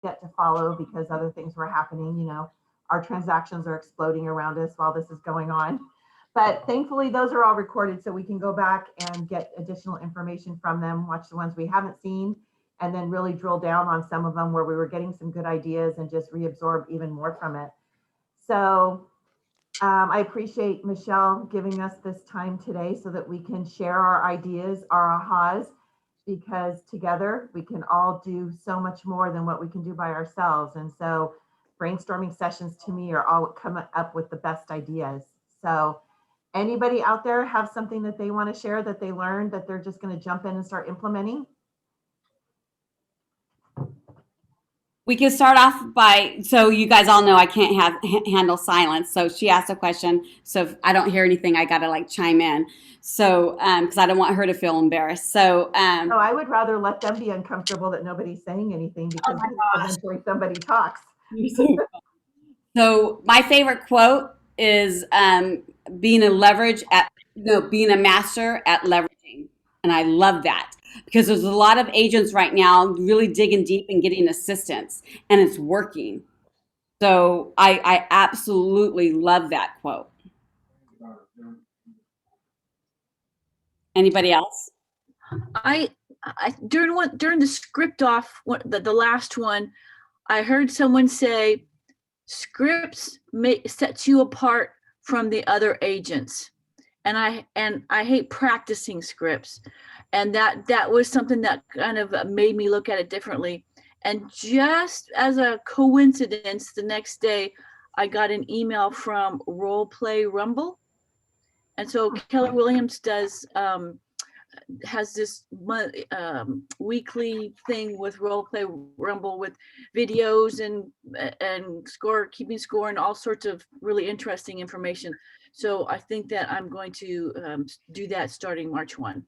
get to follow because other things were happening. Our transactions are exploding around us while this is going on. But thankfully, those are all recorded, so we can go back and get additional information from them, watch the ones we haven't seen, and then really drill down on some of them where we were getting some good ideas and just reabsorb even more from it. So I appreciate Michele giving us this time today so that we can share our ideas, our ahas, because together we can all do so much more than what we can do by ourselves. And so brainstorming sessions to me are all coming up with the best ideas. So anybody out there have something that they want to share that they learned that they're just going to jump in and start implementing? We can start off by, so you guys all know I can't handle silence. So she asked a question. So if I don't hear anything, I got to like chime in. So, because I don't want her to feel embarrassed. So, no, I would rather let them be uncomfortable that nobody's saying anything because eventually somebody talks. So my favorite quote is being a master at leveraging. And I love that because there's a lot of agents right now really digging deep and getting assistance, and it's working. So I absolutely love that quote. Anybody else? I during the script off, the last one, I heard someone say, scripts sets you apart from the other agents, and I hate practicing scripts, and that was something that kind of made me look at it differently. And just as a coincidence, the next day I got an email from Role Play Rumble, and so Keller Williams has this weekly thing with Role Play Rumble with videos and keeping score and all sorts of really interesting information. So I think that I'm going to do that starting March 1.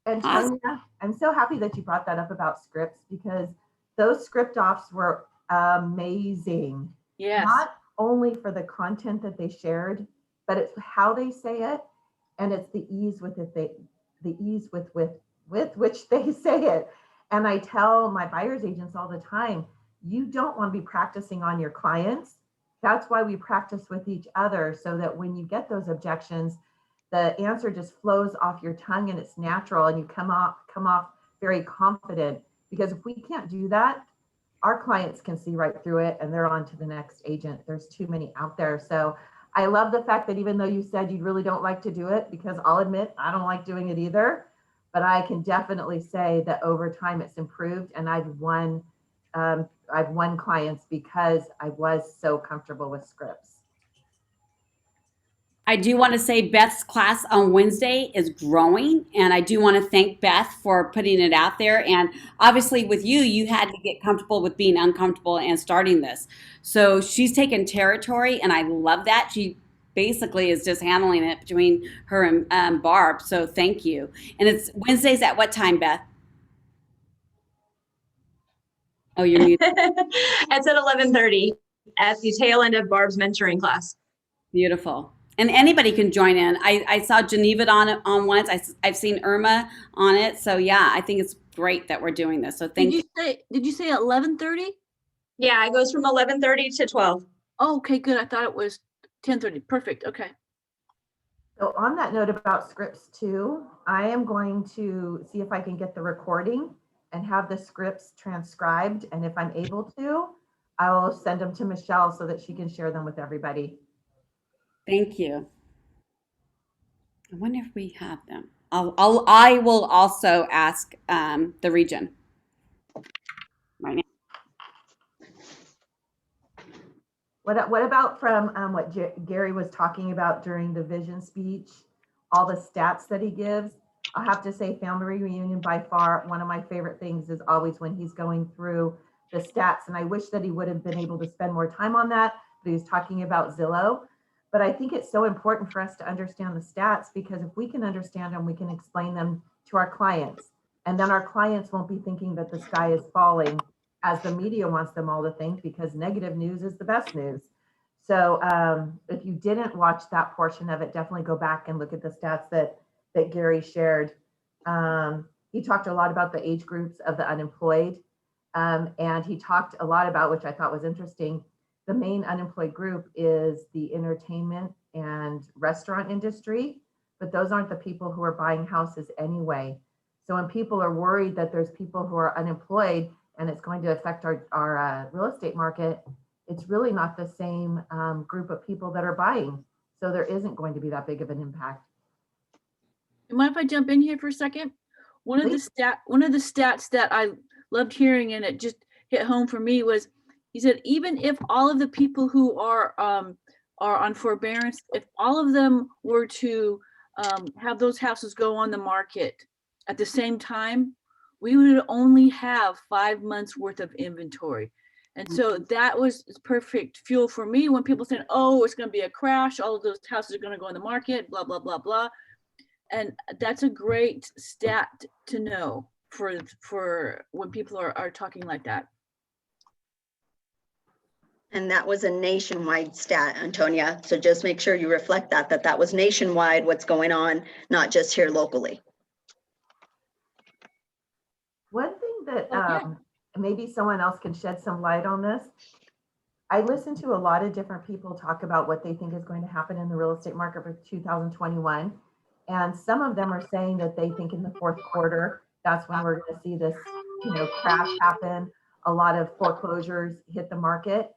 And Tanya, I'm so happy that you brought that up about scripts because those script offs were amazing. Yes. Not only for the content that they shared, but it's how they say it, and it's the ease with which they say it. And I tell my buyer's agents all the time, you don't want to be practicing on your clients. That's why we practice with each other, so that when you get those objections, the answer just flows off your tongue and it's natural, and you come off very confident. Because if we can't do that, our clients can see right through it and they're on to the next agent. There's too many out there. So I love the fact that even though you said you really don't like to do it, because I'll admit I don't like doing it either, but I can definitely say that over time it's improved, and I've won clients because I was so comfortable with scripts. I do want to say Beth's class on Wednesday is growing, and I do want to thank Beth for putting it out there. And obviously with you had to get comfortable with being uncomfortable and starting this. So she's taken territory, and I love that. She basically is just handling it between her and Barb. So thank you. And it's Wednesdays at what time, Beth? Oh, you're muted. It's at 11:30 at the tail end of Barb's mentoring class. Beautiful. And anybody can join in. I saw Geneva on once. I've seen Irma on it. So yeah, I think it's great that we're doing this. So thank you. Did you say 11:30? Yeah, it goes from 11:30 to 12. Oh, okay, good. I thought it was 10:30. Perfect. Okay. So on that note about scripts too, I am going to see if I can get the recording and have the scripts transcribed. And if I'm able to, I will send them to Michele so that she can share them with everybody. Thank you. I wonder if we have them. I will also ask the region right now. What about from what Gary was talking about during the vision speech, all the stats that he gives? I have to say family reunion, by far, one of my favorite things is always when he's going through the stats. And I wish that he would have been able to spend more time on that, but he was talking about Zillow. But I think it's so important for us to understand the stats, because if we can understand them, we can explain them to our clients. And then our clients won't be thinking that the sky is falling as the media wants them all to think, because negative news is the best news. So if you didn't watch that portion of it, definitely go back and look at the stats that Gary shared. He talked a lot about the age groups of the unemployed. And he talked a lot about, which I thought was interesting, the main unemployed group is the entertainment and restaurant industry, but those aren't the people who are buying houses anyway. So when people are worried that there's people who are unemployed and it's going to affect our real estate market, it's really not the same group of people that are buying. So there isn't going to be that big of an impact. You mind if I jump in here for a second? One of the stats that I loved hearing, and it just hit home for me, was he said even if all of the people who are on forbearance, if all of them were to have those houses go on the market at the same time, we would only have 5 months worth of inventory. And so that was perfect fuel for me when people said, oh, it's going to be a crash, all of those houses are going to go on the market, blah, blah, blah, blah. And that's a great stat to know for when people are talking like that. And that was a nationwide stat, Antonia. So just make sure you reflect that was nationwide, what's going on, not just here locally. One thing that maybe someone else can shed some light on this. I listen to a lot of different people talk about what they think is going to happen in the real estate market for 2021. And some of them are saying that they think in the fourth quarter, that's when we're going to see this, crash happen. A lot of foreclosures hit the market.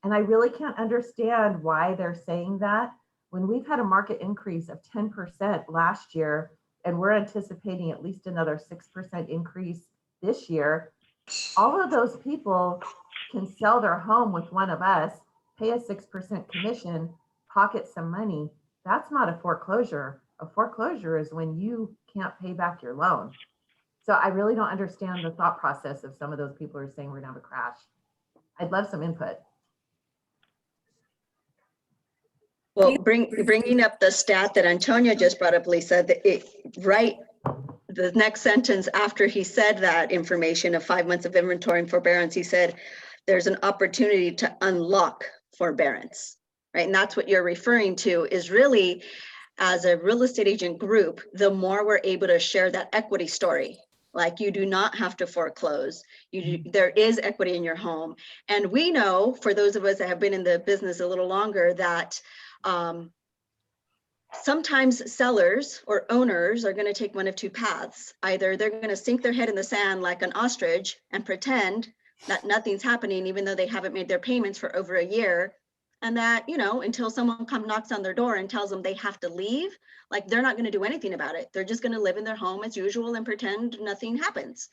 And I really can't understand why they're saying that when we've had a market increase of 10% last year, and we're anticipating at least another 6% increase this year. All of those people can sell their home with one of us, pay a 6% commission, pocket some money. That's not a foreclosure. A foreclosure is when you can't pay back your loan. So I really don't understand the thought process of some of those people who are saying we're gonna have a crash. I'd love some input. Well, bringing up the stat that Antonia just brought up, Lisa, the next sentence after he said that information of 5 months of inventory and forbearance, he said, there's an opportunity to unlock forbearance, right? And that's what you're referring to is really, as a real estate agent group, the more we're able to share that equity story. Like you do not have to foreclose. There is equity in your home. And we know, for those of us that have been in the business a little longer, that sometimes sellers or owners are going to take one of two paths. Either they're going to sink their head in the sand like an ostrich and pretend that nothing's happening, even though they haven't made their payments for over a year. And that, until someone knocks on their door and tells them they have to leave, like they're not going to do anything about it. They're just going to live in their home as usual and pretend nothing happens.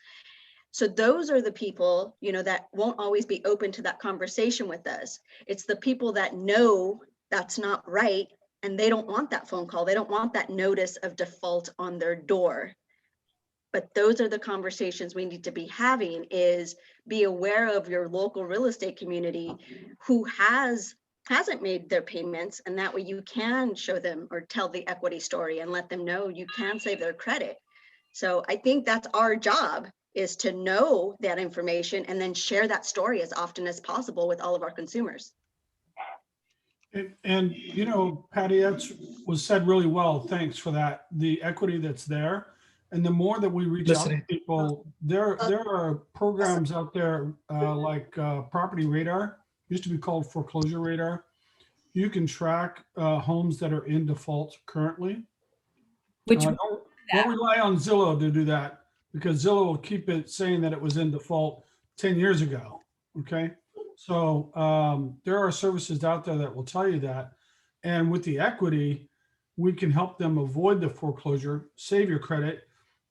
So those are the people, that won't always be open to that conversation with us. It's the people that know that's not right. And they don't want that phone call. They don't want that notice of default on their door. But those are the conversations we need to be having, is be aware of your local real estate community who hasn't made their payments. And that way you can show them or tell the equity story and let them know you can save their credit. So I think that's our job, is to know that information and then share that story as often as possible with all of our consumers. And Patty, that was said really well. Thanks for that. The equity that's there. And the more that we reach out to people, there are programs out there like Property Radar, used to be called Foreclosure Radar. You can track homes that are in default currently. Don't rely on Zillow to do that, because Zillow will keep it saying that it was in default 10 years ago. Okay. So there are services out there that will tell you that. And with the equity, we can help them avoid the foreclosure, save your credit.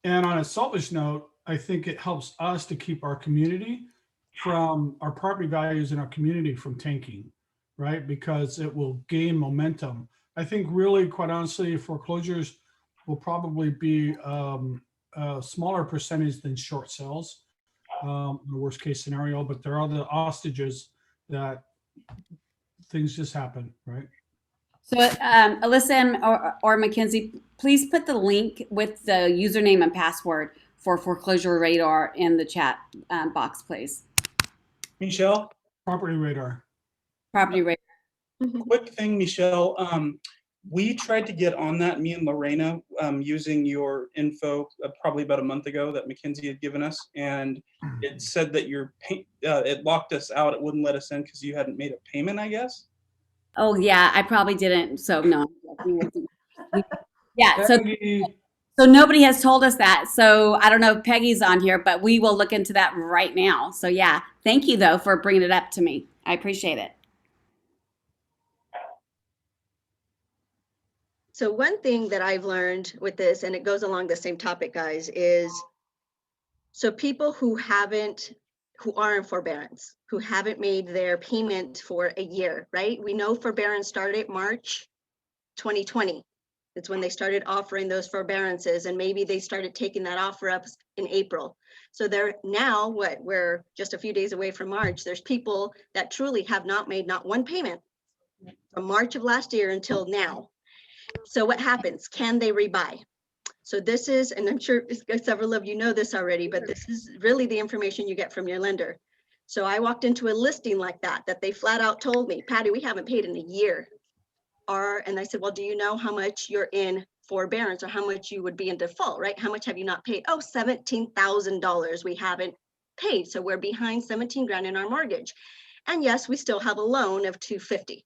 And on a selfish note, I think it helps us to keep our community from our property values in our community from tanking, right? Because it will gain momentum. I think really, quite honestly, foreclosures will probably be a smaller percentage than short sales. The worst case scenario, but there are the hostages that things just happen, right? So Alyssa or Mackenzie, please put the link with the username and password for Foreclosure Radar in the chat box, please. Michele? Property Radar. Property Radar. Quick thing, Michele. We tried to get on that, me and Lorena, using your info probably about a month ago that Mackenzie had given us, and it said that it locked us out. It wouldn't let us in because you hadn't made a payment, I guess. Oh, yeah, I probably didn't. So no. Yeah. Peggy, So nobody has told us that. So I don't know if Peggy's on here, but we will look into that right now. So yeah, thank you though for bringing it up to me. I appreciate it. So one thing that I've learned with this, and it goes along the same topic, guys, is so people who are in forbearance, who haven't made their payment for a year, right? We know forbearance started March 2020. It's when they started offering those forbearances, and maybe they started taking that offer up in April. So they're now, we're just a few days away from March. There's people that truly have not made not one payment from March of last year until now. So what happens? Can they rebuy? So this is, and I'm sure several of you know this already, but this is really the information you get from your lender. So I walked into a listing like that they flat out told me, Patty, we haven't paid in a year. And I said, well, do you know how much you're in forbearance or how much you would be in default, right? How much have you not paid? Oh, $17,000 we haven't paid. So we're behind 17 grand in our mortgage. And yes, we still have a loan of 250.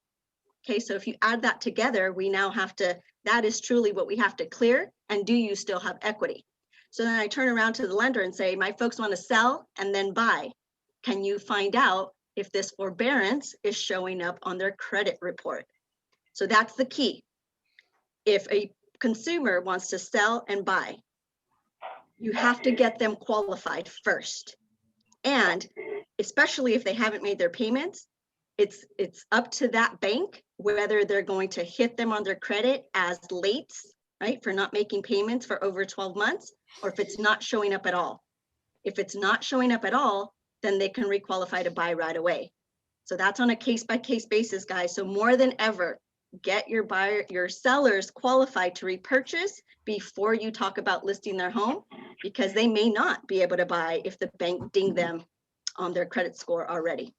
Okay, so if you add that together, we now have to, that is truly what we have to clear. And do you still have equity? So then I turn around to the lender and say, my folks want to sell and then buy. Can you find out if this forbearance is showing up on their credit report? So that's the key. If a consumer wants to sell and buy, you have to get them qualified first. And especially if they haven't made their payments, it's up to that bank whether they're going to hit them on their credit as late, right, for not making payments for over 12 months, or if it's not showing up at all. If it's not showing up at all, then they can requalify to buy right away. So that's on a case-by-case basis, guys. So more than ever, get your sellers qualified to repurchase before you talk about listing their home, because they may not be able to buy if the bank dinged them on their credit score already.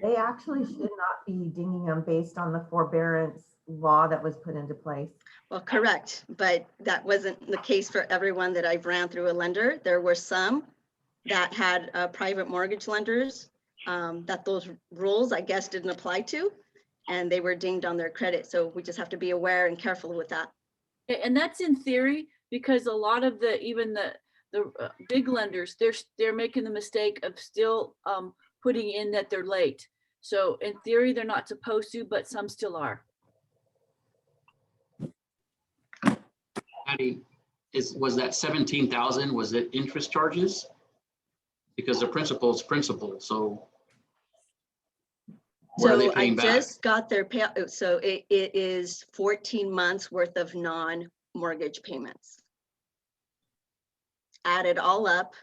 They actually should not be dinging them based on the forbearance law that was put into place. Well, correct, but that wasn't the case for everyone that I've ran through a lender. There were some that had private mortgage lenders that those rules, I guess, didn't apply to, and they were dinged on their credit. So we just have to be aware and careful with that. And that's in theory, because a lot of even the big lenders, they're making the mistake of still putting in that they're late. So in theory, they're not supposed to, but some still are. Patty, was that 17,000? Was it interest charges? Because the principal is principal. So what are they paying back? I just got their pay. So it is 14 months worth of non-mortgage payments. Add it all up.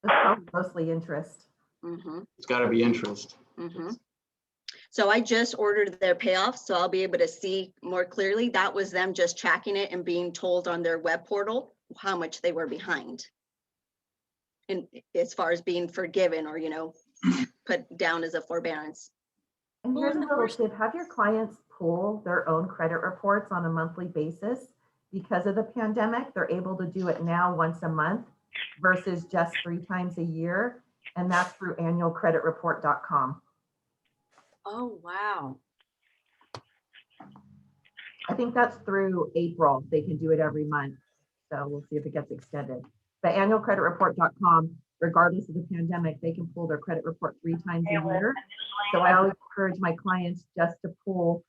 It's probably mostly interest. Mm-hmm. It's got to be interest. Mm-hmm. So I just ordered their payoffs, so I'll be able to see more clearly. That was them just tracking it and being told on their web portal how much they were behind. And as far as being forgiven or, put down as a forbearance. And here's a little tip: have your clients pull their own credit reports on a monthly basis. Because of the pandemic, they're able to do it now once a month versus just 3 times a year. And that's through annualcreditreport.com. Oh, wow. I think that's through April. They can do it every month. So we'll see if it gets extended. But annualcreditreport.com, regardless of the pandemic, they can pull their credit report 3 times a year. So I always encourage my clients just to pull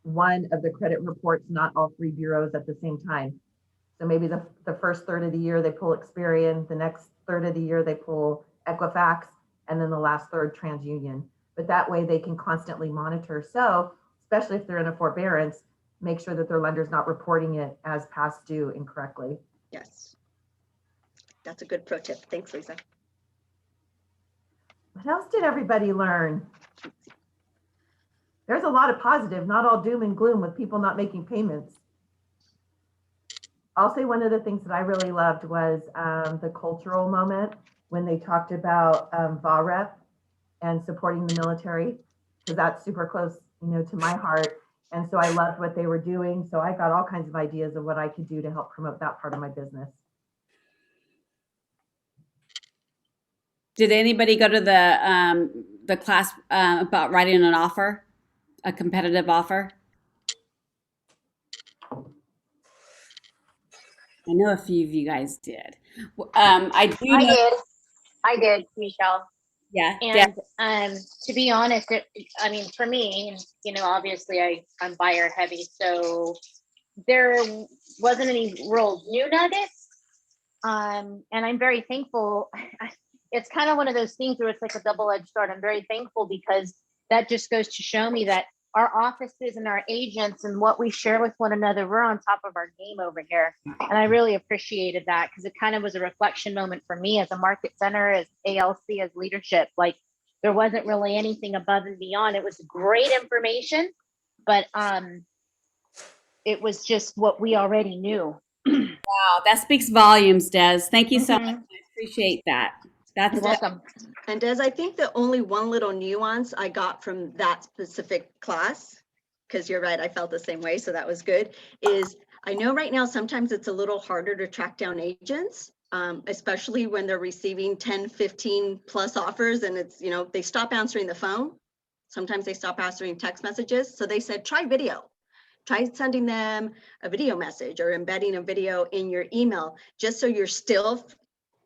one of the credit reports, not all 3 bureaus at the same time. So maybe the first third of the year they pull Experian, the next third of the year they pull Equifax, and then the last third TransUnion. But that way they can constantly monitor. So especially if they're in a forbearance, make sure that their lender's not reporting it as past due incorrectly. Yes. That's a good pro tip. Thanks, Lisa. What else did everybody learn? There's a lot of positive, not all doom and gloom with people not making payments. I'll say one of the things that I really loved was the cultural moment when they talked about VAREP and supporting the military, because that's super close, you know, to my heart. And so I loved what they were doing. So I got all kinds of ideas of what I could do to help promote that part of my business. Did anybody go to the class about writing an offer, a competitive offer? I know a few of you guys did. I do know. I did, Michelle. Yeah. And to be honest, I mean, for me, you know, obviously I'm buyer heavy, so there wasn't any real new nuggets. And I'm very thankful. It's kind of one of those things where it's like a double-edged sword. I'm very thankful because that just goes to show me that our offices and our agents and what we share with one another, we're on top of our game over here. And I really appreciated that because it kind of was a reflection moment for me as a market center, as ALC, as leadership. Like there wasn't really anything above and beyond. It was great information, but it was just what we already knew. Wow, that speaks volumes, Des. Thank you so much. I appreciate that. That's You're welcome. And Des, I think the only one little nuance I got from that specific class, because you're right, I felt the same way, so that was good, is I know right now sometimes it's a little harder to track down agents, especially when they're receiving 10, 15 plus offers and it's, you know, they stop answering the phone. Sometimes they stop answering text messages. So they said, try video. Try sending them a video message or embedding a video in your email, just so you're still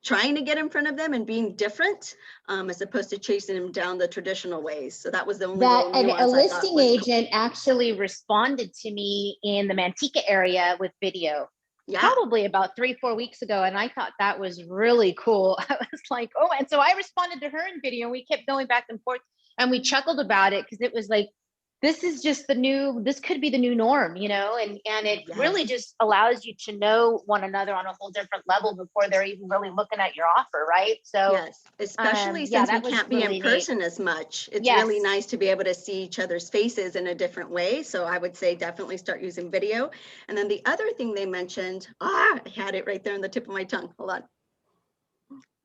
trying to get in front of them and being different, as opposed to chasing them down the traditional ways. So that was the only That little nuance a I thought listing was agent actually responded to me in the Manteca area with video. Yeah. Probably about 3-4 weeks ago, and I thought that was really cool. I was like, oh, and so I responded to her in video, and we kept going back and forth, and we chuckled about it because it was like, this is just this could be the new norm, you know, and it really just allows you to know one another on a whole different level before they're even really looking at your offer, right? So yes, especially since we can't be in person as much. It's really nice to be able to see each other's faces in a different way. So I would say definitely start using video. And then the other thing they mentioned, I had it right there on the tip of my tongue. Hold on.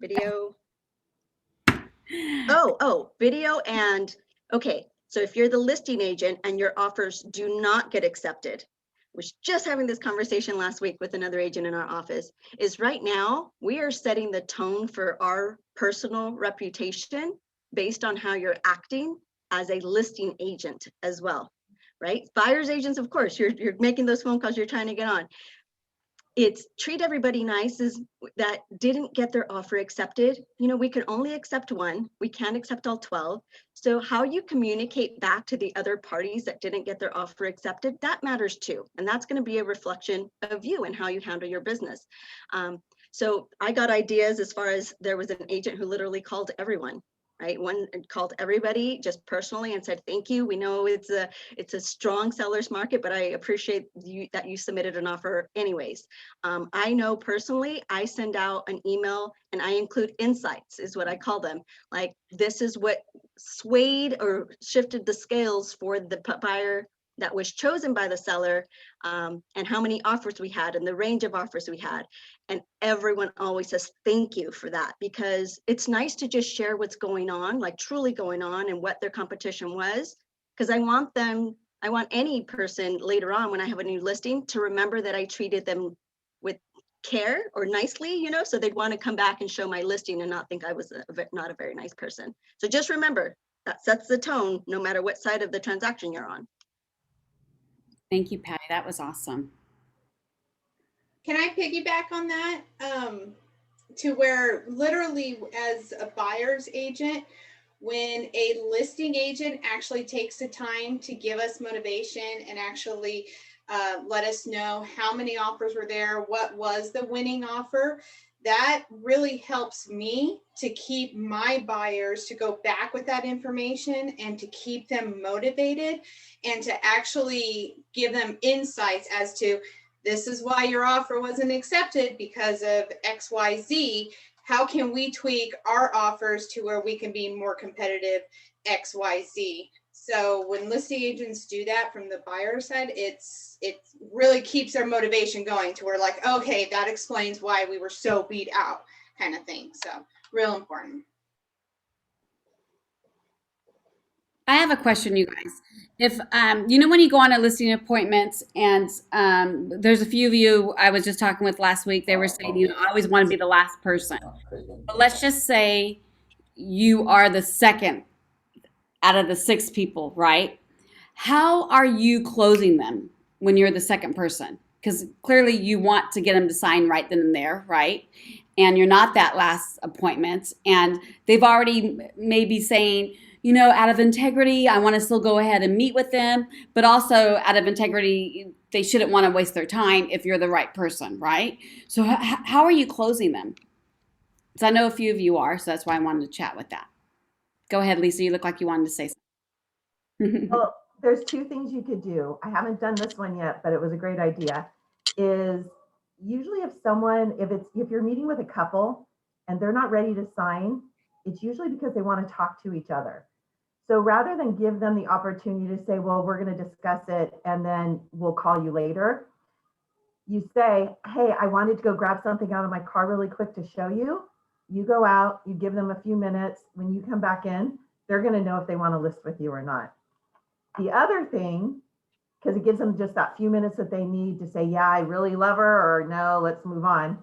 Video. Video and, okay. So if you're the listing agent and your offers do not get accepted, I was just having this conversation last week with another agent in our office, is right now we are setting the tone for our personal reputation based on how you're acting as a listing agent as well, right? Buyer's agents, of course, you're making those phone calls, you're trying to get on. It's treat everybody nice is that didn't get their offer accepted. You know, we can only accept one. We can't accept all 12. So how you communicate back to the other parties that didn't get their offer accepted, that matters too. And that's going to be a reflection of you and how you handle your business. So I got ideas as far as there was an agent who literally called everyone. Right, one called everybody just personally and said, thank you. We know it's a strong seller's market, but I appreciate that you submitted an offer anyways. I know personally, I send out an email and I include insights is what I call them. Like, this is what swayed or shifted the scales for the buyer that was chosen by the seller, and how many offers we had and the range of offers we had. And everyone always says thank you for that, because it's nice to just share what's going on, like truly going on, and what their competition was. Because I want any person later on when I have a new listing to remember that I treated them with care or nicely, you know, so they'd want to come back and show my listing and not think I was not a very nice person. So just remember, that sets the tone no matter what side of the transaction you're on. Thank you, Patty. That was awesome. Can I piggyback on that? To where literally as a buyer's agent, when a listing agent actually takes the time to give us motivation and actually let us know how many offers were there, what was the winning offer, that really helps me to keep my buyers to go back with that information and to keep them motivated and to actually give them insights as to, this is why your offer wasn't accepted because of XYZ. How can we tweak our offers to where we can be more competitive XYZ? So when listing agents do that from the buyer side, it really keeps their motivation going to where like, okay, that explains why we were so beat out kind of thing. So real important. I have a question, you guys. If you know when you go on a listing appointments, and there's a few of you I was just talking with last week, they were saying, you know, I always want to be the last person. But let's just say you are the second out of the 6 people, right? How are you closing them when you're the second person? Because clearly you want to get them to sign right then and there, right? And you're not that last appointment. And they've already maybe saying, you know, out of integrity, I want to still go ahead and meet with them. But also out of integrity, they shouldn't want to waste their time if you're the right person, right? So how are you closing them? Because I know a few of you are, so that's why I wanted to chat with that. Go ahead, Lisa. You look like you wanted to say something. Well, there's 2 things you could do. I haven't done this one yet, but it was a great idea. Is usually if you're meeting with a couple and they're not ready to sign, it's usually because they want to talk to each other. So rather than give them the opportunity to say, well, we're going to discuss it and then we'll call you later, you say, hey, I wanted to go grab something out of my car really quick to show you. You go out, you give them a few minutes. When you come back in, they're going to know if they want to list with you or not. The other thing, because it gives them just that few minutes that they need to say, yeah, I really love her, or no, let's move on.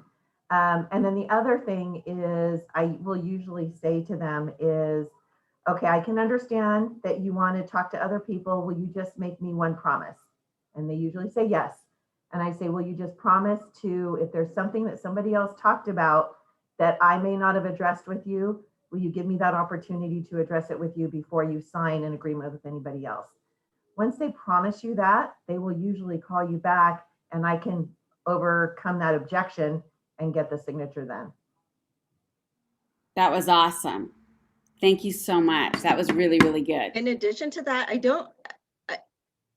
And then the other thing is, I will usually say to them is, okay, I can understand that you want to talk to other people. Will you just make me one promise? And they usually say yes. And I say, will you just promise to, if there's something that somebody else talked about that I may not have addressed with you, will you give me that opportunity to address it with you before you sign an agreement with anybody else? Once they promise you that, they will usually call you back and I can overcome that objection and get the signature then. That was awesome. Thank you so much. That was really, really good. In addition to that,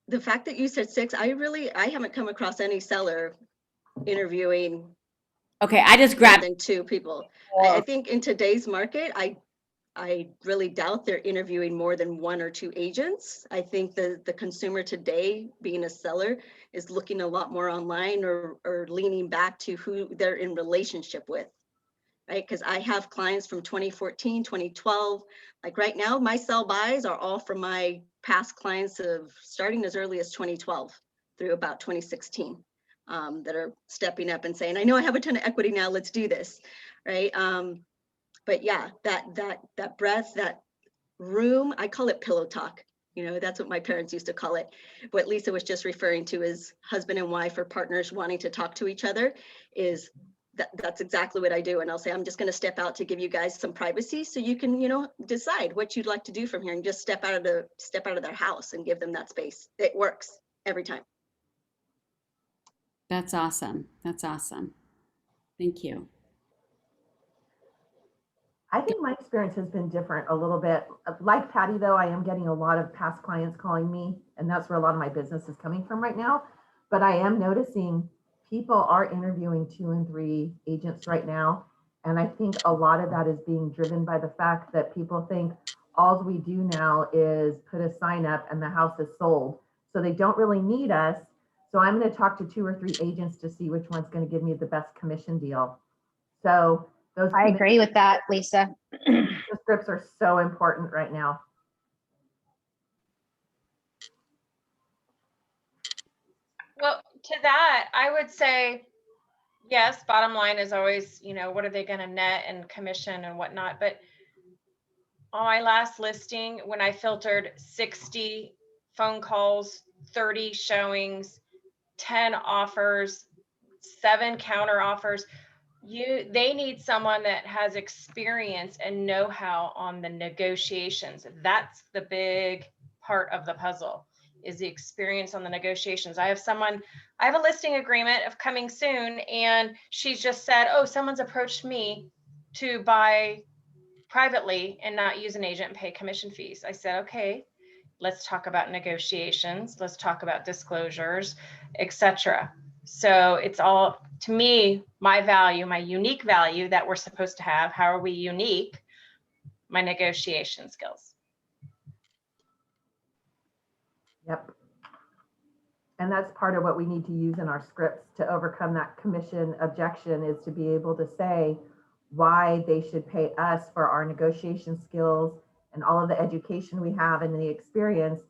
the fact that you said 6, I haven't come across any seller interviewing Okay, I just more grabbed than 2 people. I think in today's market, I really doubt they're interviewing more than 1 or 2 agents. I think the consumer today, being a seller, is looking a lot more online or leaning back to who they're in relationship with, right? Because I have clients from 2014, 2012. Like right now, my sell buys are all from my past clients of starting as early as 2012 through about 2016 that are stepping up and saying, I know I have a ton of equity now, let's do this, right? But yeah, that breadth, that room, I call it pillow talk. You know, that's what my parents used to call it. What Lisa was just referring to is husband and wife or partners wanting to talk to each other is that's exactly what I do. And I'll say, I'm just going to step out to give you guys some privacy so you can, you know, decide what you'd like to do from here and just step out of their house and give them that space. It works every time. That's awesome. That's awesome. Thank you. I think my experience has been different a little bit. Like Patty, though, I am getting a lot of past clients calling me, and that's where a lot of my business is coming from right now. But I am noticing people are interviewing 2 and 3 agents right now. And I think a lot of that is being driven by the fact that people think all we do now is put a sign up and the house is sold. So they don't really need us. So I'm going to talk to 2 or 3 agents to see which one's going to give me the best commission deal. So those I agree with that, Lisa. the scripts are so important right now. Well, to that, I would say, yes, bottom line is always, you know, what are they going to net and commission and whatnot. But on my last listing, when I filtered 60 phone calls, 30 showings, 10 offers, 7 counter offers, they need someone that has experience and know-how on the negotiations. That's the big part of the puzzle, is the experience on the negotiations. I have a listing agreement of coming soon, and she's just said, oh, someone's approached me to buy privately and not use an agent and pay commission fees. I said, okay, let's talk about negotiations. Let's talk about disclosures, etc. So it's all, to me, my value, my unique value that we're supposed to have. How are we unique? My negotiation skills. Yep. And that's part of what we need to use in our scripts to overcome that commission objection, is to be able to say why they should pay us for our negotiation skills and all of the education we have and the experience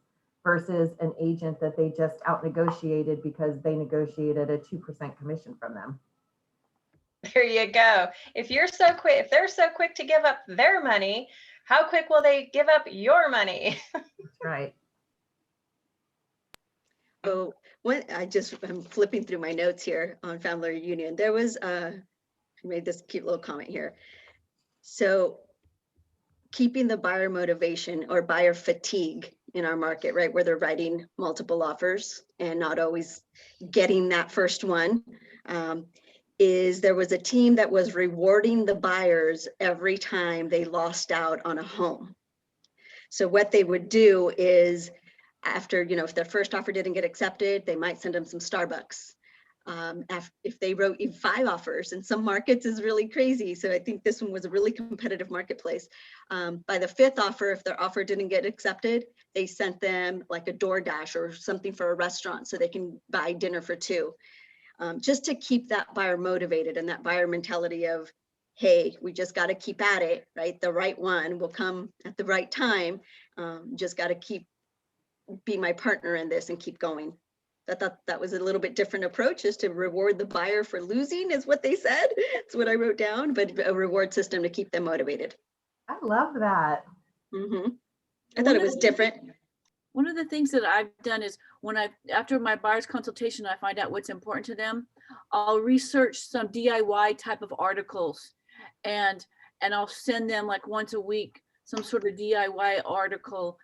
versus an agent that they just out negotiated because they negotiated a 2% commission from them. There you go. If they're so quick to give up their money, how quick will they give up your money? That's right. Oh, I'm flipping through my notes here on family reunion. There was, I made this cute little comment here. So keeping the buyer motivation or buyer fatigue in our market, right? Where they're writing multiple offers and not always getting that first one, is there was a team that was rewarding the buyers every time they lost out on a home. So what they would do is after, if their first offer didn't get accepted, they might send them some Starbucks. If they wrote 5 offers, in some markets is really crazy. So I think this one was a really competitive marketplace. By the 5th offer, if their offer didn't get accepted, they sent them like a DoorDash or something for a restaurant so they can buy dinner for 2. Just to keep that buyer motivated and that buyer mentality of, hey, we just got to keep at it, right? The right one will come at the right time. Just got to be my partner in this and keep going. I thought that was a little bit different approach, is to reward the buyer for losing, is what they said. It's what I wrote down, but a reward system to keep them motivated. I love that. I thought it was different. One of the things that I've done is after my buyer's consultation, I find out what's important to them. I'll research some DIY type of articles and I'll send them like once a week, some sort of DIY article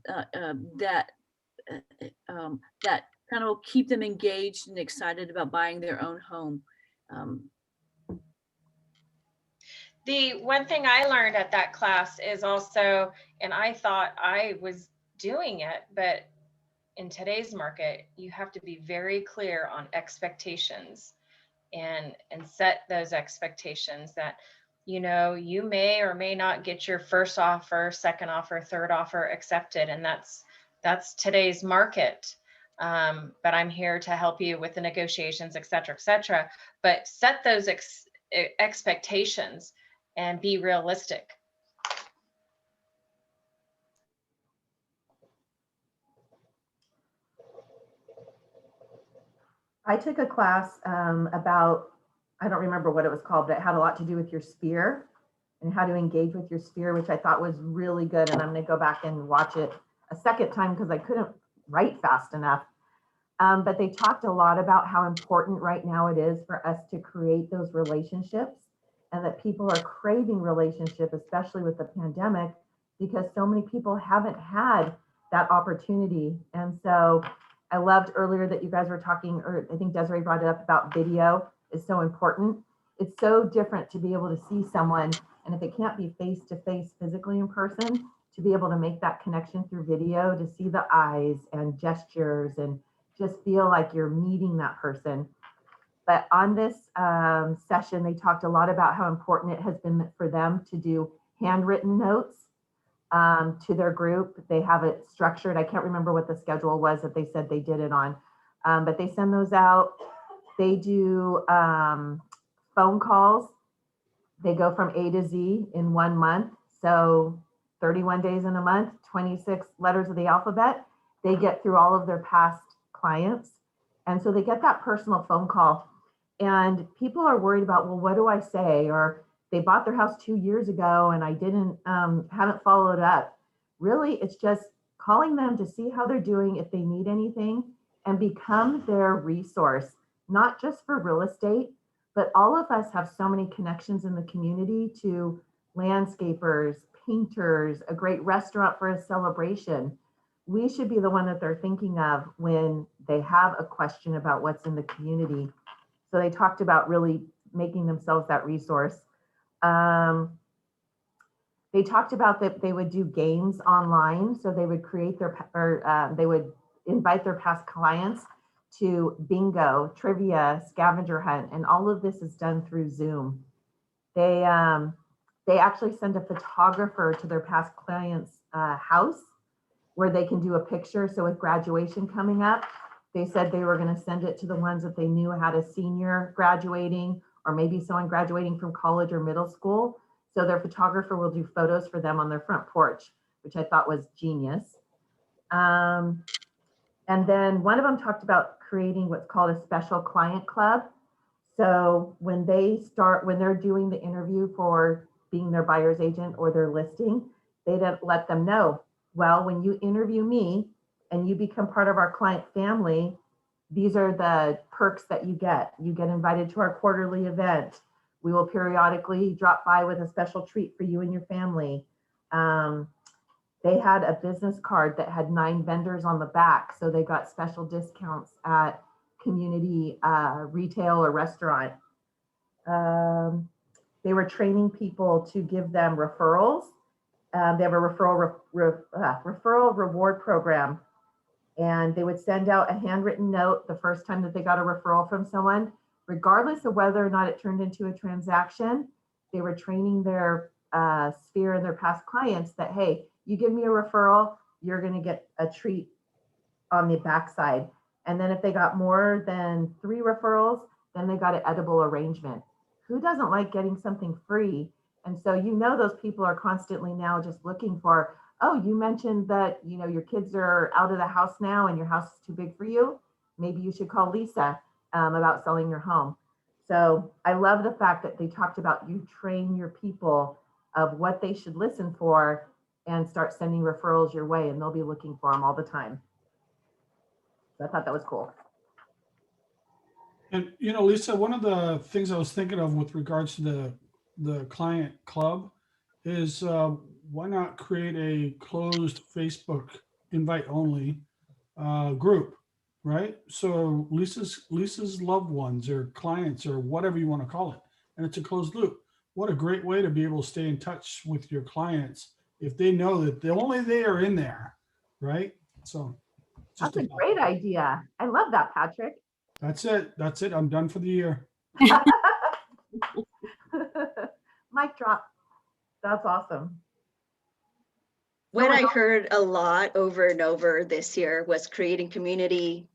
that kind of will keep them engaged and excited about buying their own home. The one thing I learned at that class is also, and I thought I was doing it, but in today's market, you have to be very clear on expectations and set those expectations that, you may or may not get your first offer, second offer, third offer accepted. And that's today's market. But I'm here to help you with the negotiations, et cetera, but set those expectations and be realistic. I took a class about, I don't remember what it was called, but it had a lot to do with your sphere and how to engage with your sphere, which I thought was really good. And I'm going to go back and watch it a second time because I couldn't write fast enough. But they talked a lot about how important right now it is for us to create those relationships, and that people are craving relationship, especially with the pandemic, because so many people haven't had that opportunity. And so I loved earlier that you guys were talking, or I think Desiree brought it up, about video is so important. It's so different to be able to see someone, and if it can't be face to face physically in person, to be able to make that connection through video, to see the eyes and gestures and just feel like you're meeting that person. But on this session, they talked a lot about how important it has been for them to do handwritten notes to their group. They have it structured. I can't remember what the schedule was that they said they did it on, but they send those out. They do phone calls. They go from A to Z in 1 month. So 31 days in a month, 26 letters of the alphabet. They get through all of their past clients. And so they get that personal phone call. And people are worried about, well, what do I say? Or they bought their house 2 years ago and I haven't followed up. Really, it's just calling them to see how they're doing, if they need anything, and become their resource, not just for real estate, but all of us have so many connections in the community to landscapers, painters, a great restaurant for a celebration. We should be the one that they're thinking of when they have a question about what's in the community. So they talked about really making themselves that resource. They talked about that they would do games online. So they would create they would invite their past clients to bingo, trivia, scavenger hunt, and all of this is done through Zoom. They actually send a photographer to their past clients' house where they can do a picture. So with graduation coming up, they said they were going to send it to the ones that they knew had a senior graduating, or maybe someone graduating from college or middle school. So their photographer will do photos for them on their front porch. which I thought was genius. And then one of them talked about creating what's called a special client club. So when they're doing the interview for being their buyer's agent or their listing, they let them know, well, when you interview me and you become part of our client family, these are the perks that you get. You get invited to our quarterly event. We will periodically drop by with a special treat for you and your family. They had a business card that had 9 vendors on the back, so they got special discounts at community retail or restaurant. They were training people to give them referrals. They have a referral reward program, and they would send out a handwritten note the first time that they got a referral from someone, regardless of whether or not it turned into a transaction. They were training their sphere and their past clients that, hey, you give me a referral, you're going to get a treat on the backside. And then if they got more than 3 referrals, then they got an edible arrangement. Who doesn't like getting something free? And so, those people are constantly now just looking for, oh, you mentioned that, your kids are out of the house now and your house is too big for you. Maybe you should call Lisa about selling your home. So I love the fact that they talked about you train your people of what they should listen for and start sending referrals your way, and they'll be looking for them all the time. So I thought that was cool. And, Lisa, one of the things I was thinking of with regards to the client club is why not create a closed Facebook invite only group, right? So Lisa's loved ones or clients or whatever you want to call it, and it's a closed loop. What a great way to be able to stay in touch with your clients if they know that only they are in there, right? So that's a great idea. I love that, Patrick. That's it. I'm done for the year. Mic drop. That's awesome. What I heard a lot over and over this year was creating community,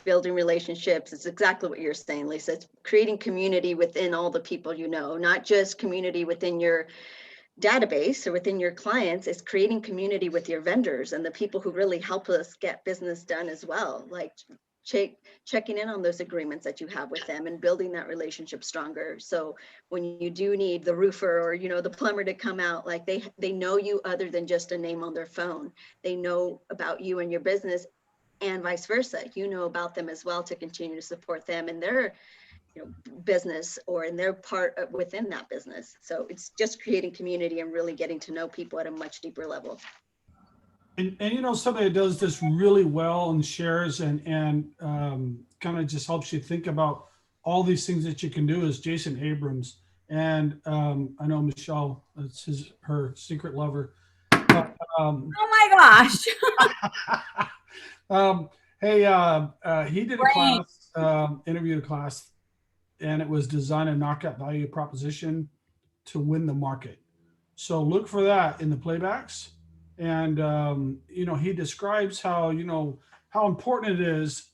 building relationships. It's exactly what you're saying, Lisa. It's creating community within all the people not just community within your database or within your clients. It's creating community with your vendors and the people who really help us get business done as well. Like checking in on those agreements that you have with them and building that relationship stronger. So when you do need the roofer or, the plumber to come out, like they know you other than just a name on their phone. They know about you and your business, and vice versa. You know about them as well to continue to support them in their business or in their part within that business. So it's just creating community and really getting to know people at a much deeper level. And somebody that does this really well and shares and kind of just helps you think about all these things that you can do is Jason Abrams. And I know Michele, that's her secret lover. But, oh my gosh. He did a class, interviewed a class, and it was design a knockout value proposition to win the market. So look for that in the playbacks. And, he describes how important it is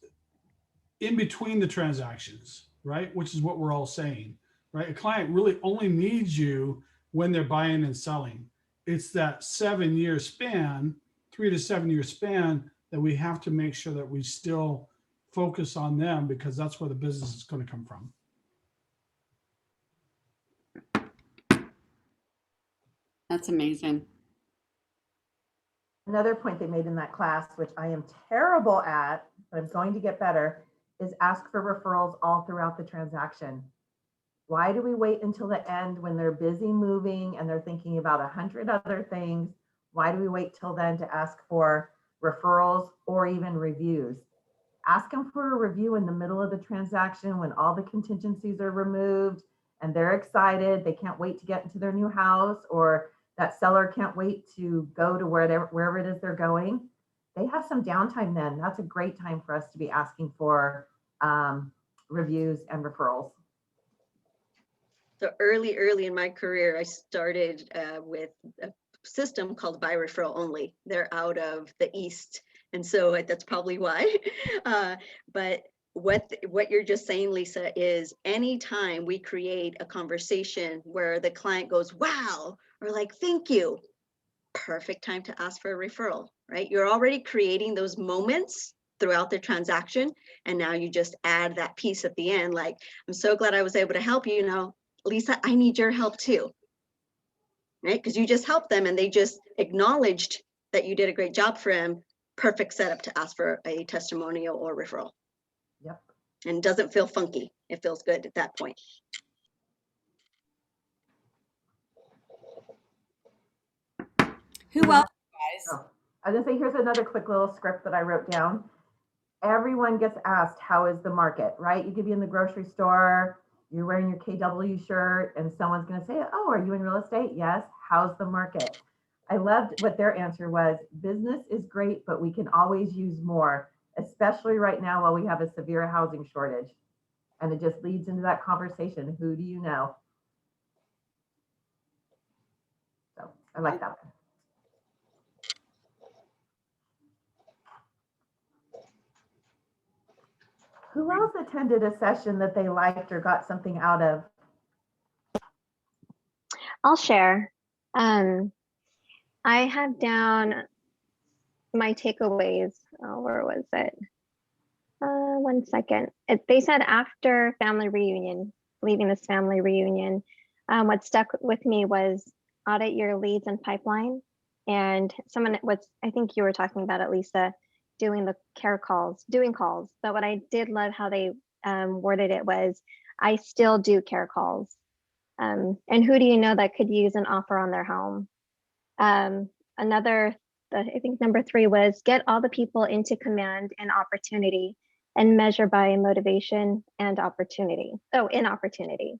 in between the transactions, right? Which is what we're all saying, right? A client really only needs you when they're buying and selling. It's that 7-year span, 3 to 7 year span that we have to make sure that we still focus on them because that's where the business is going to come from. That's amazing. Another point they made in that class, which I am terrible at, but I'm going to get better, is ask for referrals all throughout the transaction. Why do we wait until the end when they're busy moving and they're thinking about 100 other things? Why do we wait till then to ask for referrals or even reviews? Ask them for a review in the middle of the transaction when all the contingencies are removed and they're excited. They can't wait to get into their new house, or that seller can't wait to go to wherever it is they're going. They have some downtime then. That's a great time for us to be asking for reviews and referrals. So early in my career, I started with a system called Buy Referral Only. They're out of the East. And so that's probably why. But what you're just saying, Lisa, is anytime we create a conversation where the client goes, wow, or like, thank you, perfect time to ask for a referral, right? You're already creating those moments throughout the transaction. And now you just add that piece at the end, like, I'm so glad I was able to help you. Now, Lisa, I need your help too, right? Because you just helped them and they just acknowledged that you did a great job for them. Perfect setup to ask for a testimonial or referral. Yep. And doesn't feel funky. It feels good at that point. Who else, guys? Oh, I was gonna say, here's another quick little script that I wrote down. Everyone gets asked, how is the market, right? You could be in the grocery store, you're wearing your KW shirt, and someone's gonna say, oh, are you in real estate? Yes. How's the market? I loved what their answer was. Business is great, but we can always use more, especially right now while we have a severe housing shortage. And it just leads into that conversation. Who do you know? So I like that one. Who else attended a session that they liked or got something out of? I'll share. I have down my takeaways. Oh, where was it? 1 second. They said after family reunion, leaving this family reunion, what stuck with me was audit your leads and pipeline. And someone was, I think you were talking about it, Lisa, doing the care calls, doing calls. But what I did love how they worded it was, I still do care calls. And who do you know that could use an offer on their home? I think number 3 was get all the people into command and opportunity and measure by motivation and opportunity. Oh, in opportunity.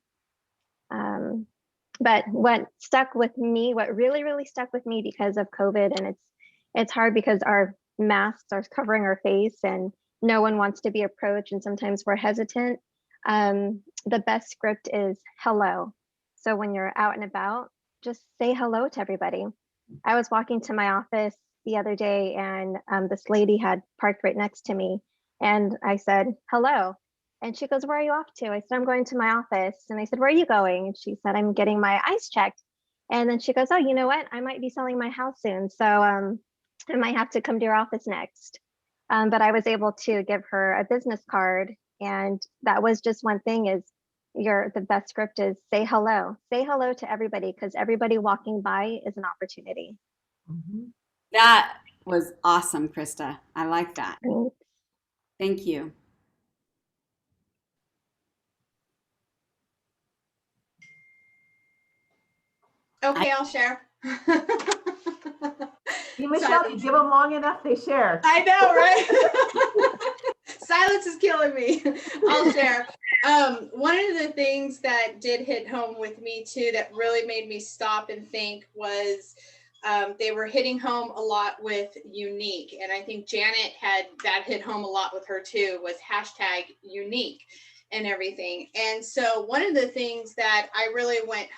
But what stuck with me, what really, really stuck with me because of COVID, and it's hard because our masks are covering our face and no one wants to be approached and sometimes we're hesitant. The best script is hello. So when you're out and about, just say hello to everybody. I was walking to my office the other day and this lady had parked right next to me and I said, hello. And she goes, where are you off to? I said, I'm going to my office. And I said, where are you going? And she said, I'm getting my eyes checked. And then she goes, oh, you know what? I might be selling my house soon. So I might have to come to your office next. But I was able to give her a business card. And that was just one thing is the best script is say hello to everybody because everybody walking by is an opportunity. Mm-hmm. That was awesome, Krista. I like that. Thanks. Thank you. Okay, I'll share. You, Michele, you give them long enough, they share. I know, right? Silence is killing me. I'll share. One of the things that did hit home with me too, that really made me stop and think was they were hitting home a lot with unique. And I think Janet had that hit home a lot with her too, was hashtag unique and everything. And so one of the things that I really went,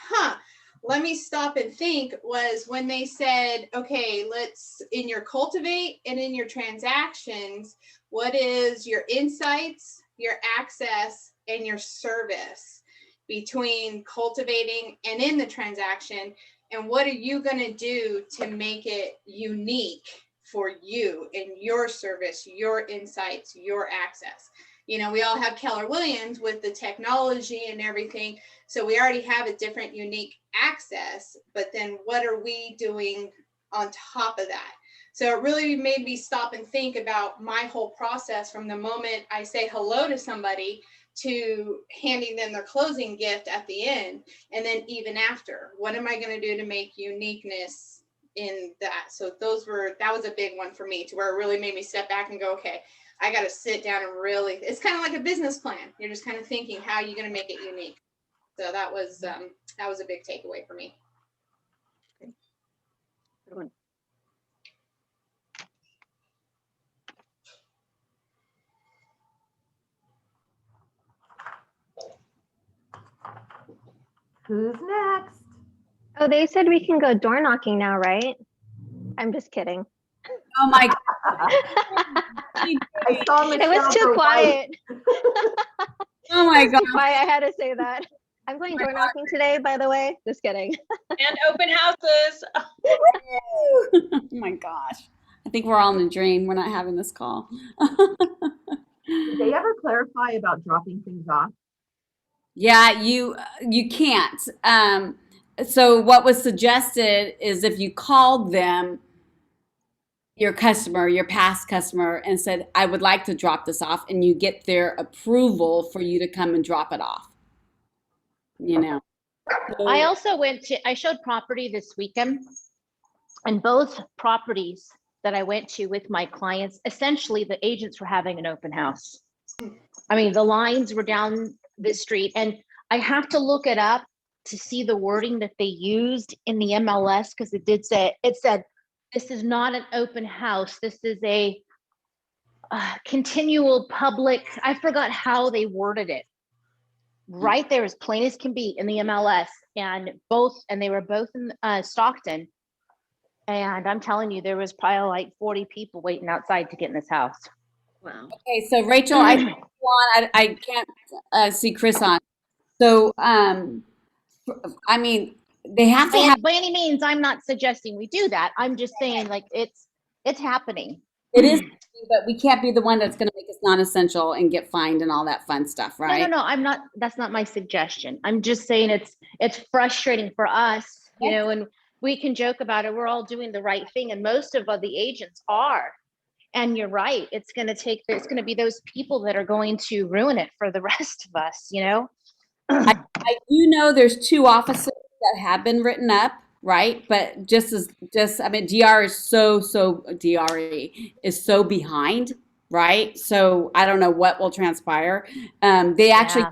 let me stop and think was when they said, okay, let's in your cultivate and in your transactions, what is your insights, your access, and your service between cultivating and in the transaction? And what are you going to do to make it unique for you and your service, your insights, your access? You know, we all have Keller Williams with the technology and everything. So we already have a different unique access, but then what are we doing on top of that? So it really made me stop and think about my whole process from the moment I say hello to somebody to handing them their closing gift at the end. And then even after, what am I going to do to make uniqueness in that? So that was a big one for me to where it really made me step back and go, okay, I got to sit down and really, it's kind of like a business plan. You're just kind of thinking, how are you going to make it unique? So that was a big takeaway for me. Okay. Good one. Who's next? Oh, they said we can go door knocking now, right? I'm just kidding. Oh my God. I saw Michele It was too go white. quiet. Oh my God. Too quiet. I had to say that. I'm going door knocking today, by the way. Just kidding. And open houses. Oh my gosh. I think we're all in a dream. We're not having this call. Did they ever clarify about dropping things off? Yeah, you can't. So what was suggested is if you called them, your customer, your past customer, and said, I would like to drop this off, and you get their approval for you to come and drop it off. You know. I also I showed property this weekend, and both properties that I went to with my clients, essentially the agents were having an open house. I mean, the lines were down the street, and I have to look it up to see the wording that they used in the MLS, because it said, this is not an open house. This is a continual public, I forgot how they worded it. Right there, as plain as can be in the MLS, and they were both in Stockton. And I'm telling you, there was probably like 40 people waiting outside to get in this house. Wow. Okay, so Rachel, I can't see Chris on. So, I mean, they have to have. By any means, I'm not suggesting we do that. I'm just saying, like, it's happening. It is, but we can't be the one that's going to make us non-essential and get fined and all that fun stuff, right? No, I'm not. That's not my suggestion. I'm just saying it's frustrating for us, you know, and we can joke about it. We're all doing the right thing, and most of the agents are. And you're right. It's going to be those people that are going to ruin it for the rest of us, you know? I do know there's 2 offices that have been written up, right? But I mean, DRE is so behind, right? So I don't know what will transpire. They actually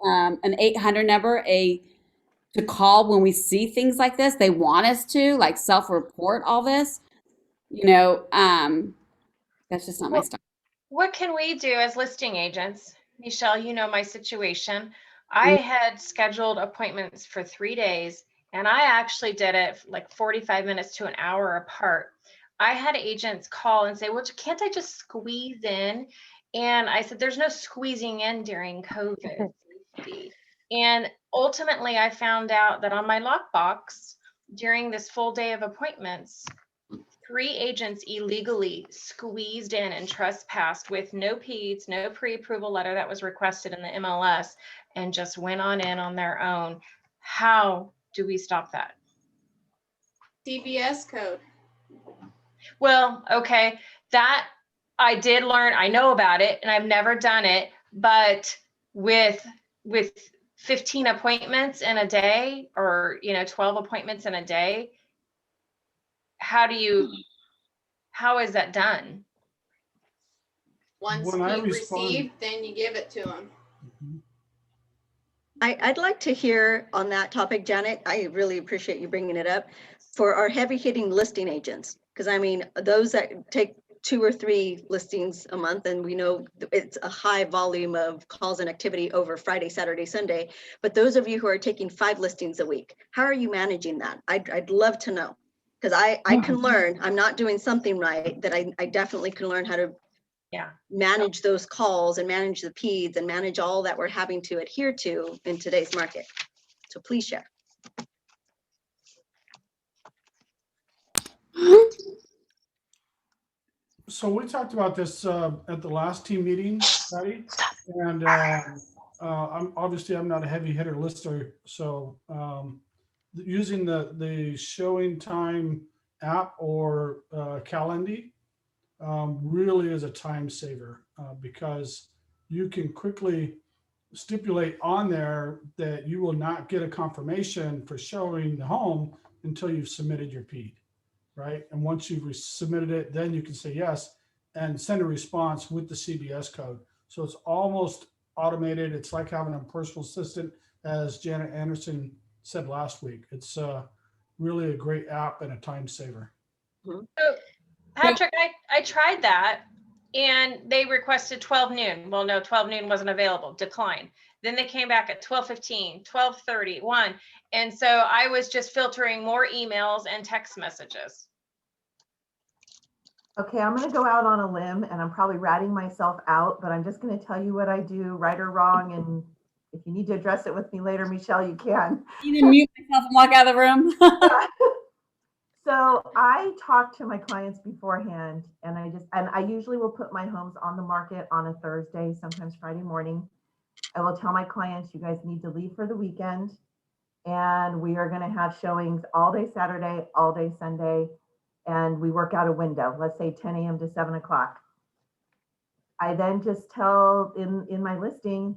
an 800 number to call when we see things like this. They want us to like self-report all this. You know, that's just not my style. What can we do as listing agents? Michele, you know my situation. I had scheduled appointments for 3 days, and I actually did it like 45 minutes to an hour apart. I had agents call and say, well, can't I just squeeze in? And I said, there's no squeezing in during COVID. And ultimately, I found out that on my lockbox during this full day of appointments, 3 agents illegally squeezed in and trespassed with no PEDs, no pre-approval letter that was requested in the MLS, and just went on in on their own. How do we stop that? CBS code. Well, okay, that I did learn. I know about it, and I've never done it. But with 15 appointments in a day, or 12 appointments in a day, how is that done? Once he received, then you give it to him. I'd like to hear on that topic, Janet. I really appreciate you bringing it up for our heavy hitting listing agents. Because I mean, those that take 2 or 3 listings a month, and we know it's a high volume of calls and activity over Friday, Saturday, Sunday. But those of you who are taking 5 listings a week, how are you managing that? I'd love to know, because I can learn. I'm not doing something right, that I definitely can learn how to manage those calls and manage the PEDs and manage all that we're having to adhere to in today's market. So please share. So we talked about this at the last team meeting, Patty, and I'm not a heavy hitter lister, so using the showing time app or Calendly really is a time saver because you can quickly stipulate on there that you will not get a confirmation for showing the home until you've submitted your PED. Right. And once you've submitted it, then you can say yes and send a response with the CBS code. So it's almost automated. It's like having a personal assistant, as Janet Anderson said last week. It's really a great app and a time saver. So, Patrick, I tried that, and they requested 12 noon. Well, no, 12 noon wasn't available, declined. Then they came back at 12:15, 12:30, 1. And so I was just filtering more emails and text messages. Okay, I'm going to go out on a limb, and I'm probably ratting myself out, but I'm just going to tell you what I do, right or wrong, and if you need to address it with me later, Michele, you can. You need to mute myself and walk out of the room. So I talk to my clients beforehand, and I usually will put my homes on the market on a Thursday, sometimes Friday morning. I will tell my clients, you guys need to leave for the weekend, and we are going to have showings all day Saturday, all day Sunday, and we work out a window, let's say 10 a.m. to 7 o'clock. I then just tell in my listing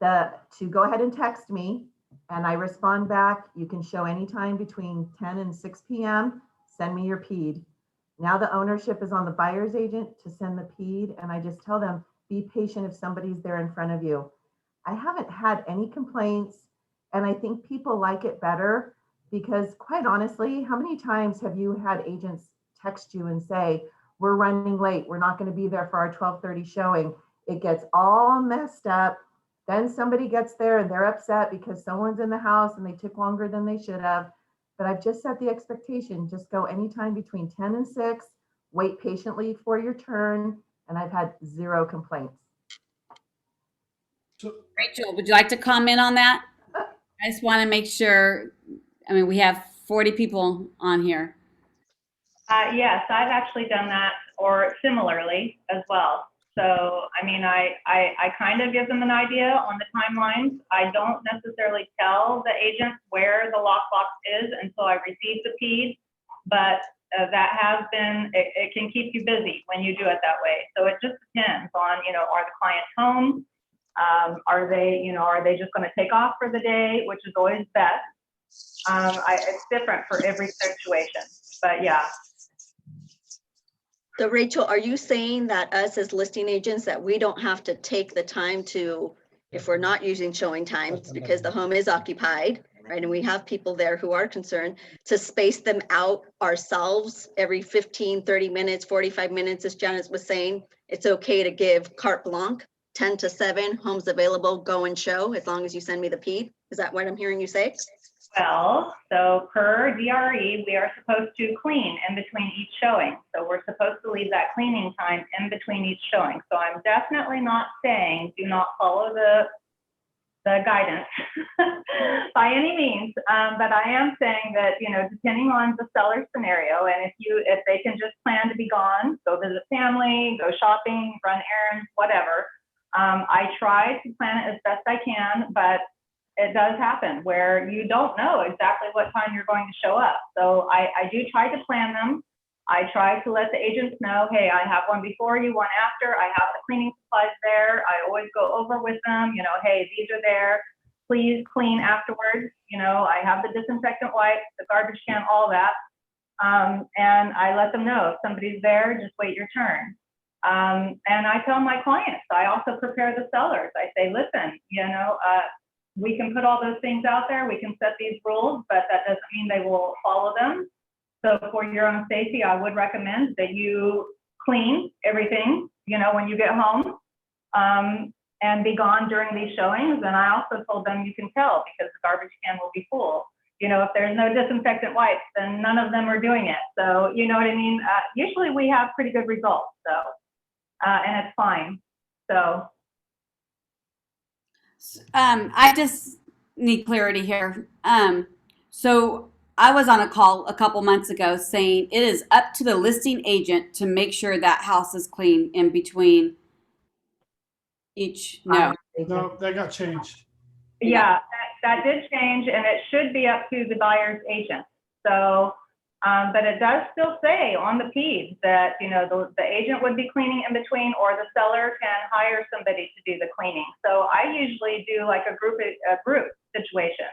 to go ahead and text me, and I respond back. You can show anytime between 10 and 6 p.m. Send me your PED. Now the ownership is on the buyer's agent to send the PED, and I just tell them, be patient if somebody's there in front of you. I haven't had any complaints, and I think people like it better because, quite honestly, how many times have you had agents text you and say, we're running late, we're not going to be there for our 12:30 showing? It gets all messed up. Then somebody gets there and they're upset because someone's in the house and they took longer than they should have. But I've just set the expectation, just go anytime between 10 and 6, wait patiently for your turn, and I've had 0 complaints. Rachel, would you like to comment on that? I just want to make sure, I mean, we have 40 people on here. Yes, I've actually done that or similarly as well. So, I mean, I kind of give them an idea on the timelines. I don't necessarily tell the agent where the lockbox is until I receive the PED, but that has been, it can keep you busy when you do it that way. So it just depends on, you know, are the clients home? Are they just going to take off for the day, which is always best. It's different for every situation, but yeah. So Rachel, are you saying that us as listing agents, that we don't have to take the time to, if we're not using showing times because the home is occupied, right? And we have people there who are concerned, to space them out ourselves every 15, 30 minutes, 45 minutes, as Janice was saying, it's okay to give carte blanche, 10 to 7, homes available, go and show, as long as you send me the PED? Is that what I'm hearing you say? Well, so per DRE, we are supposed to clean in between each showing. So we're supposed to leave that cleaning time in between each showing. So I'm definitely not saying do not follow the guidance by any means. But I am saying that, you know, depending on the seller scenario, and if they can just plan to be gone, go visit family, go shopping, run errands, whatever. I try to plan it as best I can, but it does happen where you don't know exactly what time you're going to show up. So I do try to plan them. I try to let the agents know, hey, I have one before you, one after. I have the cleaning supplies there. I always go over with them, you know, hey, these are there. Please clean afterwards. You know, I have the disinfectant wipes, the garbage can, all that. And I let them know if somebody's there, just wait your turn. And I tell my clients, I also prepare the sellers. I say, listen, you know, we can put all those things out there. We can set these rules, but that doesn't mean they will follow them. So for your own safety, I would recommend that you clean everything, you know, when you get home, and be gone during these showings. And I also told them you can tell because the garbage can will be full. You know, if there's no disinfectant wipes, then none of them are doing it. So, you know what I mean? Usually we have pretty good results, so, and it's fine, so. I just need clarity here. So I was on a call a couple months ago saying it is up to the listing agent to make sure that house is clean in between each. No, that got changed. Yeah, that did change, and it should be up to the buyer's agent. So, but it does still say on the PED that, you know, the agent would be cleaning in between, or the seller can hire somebody to do the cleaning. So I usually do like a group situation.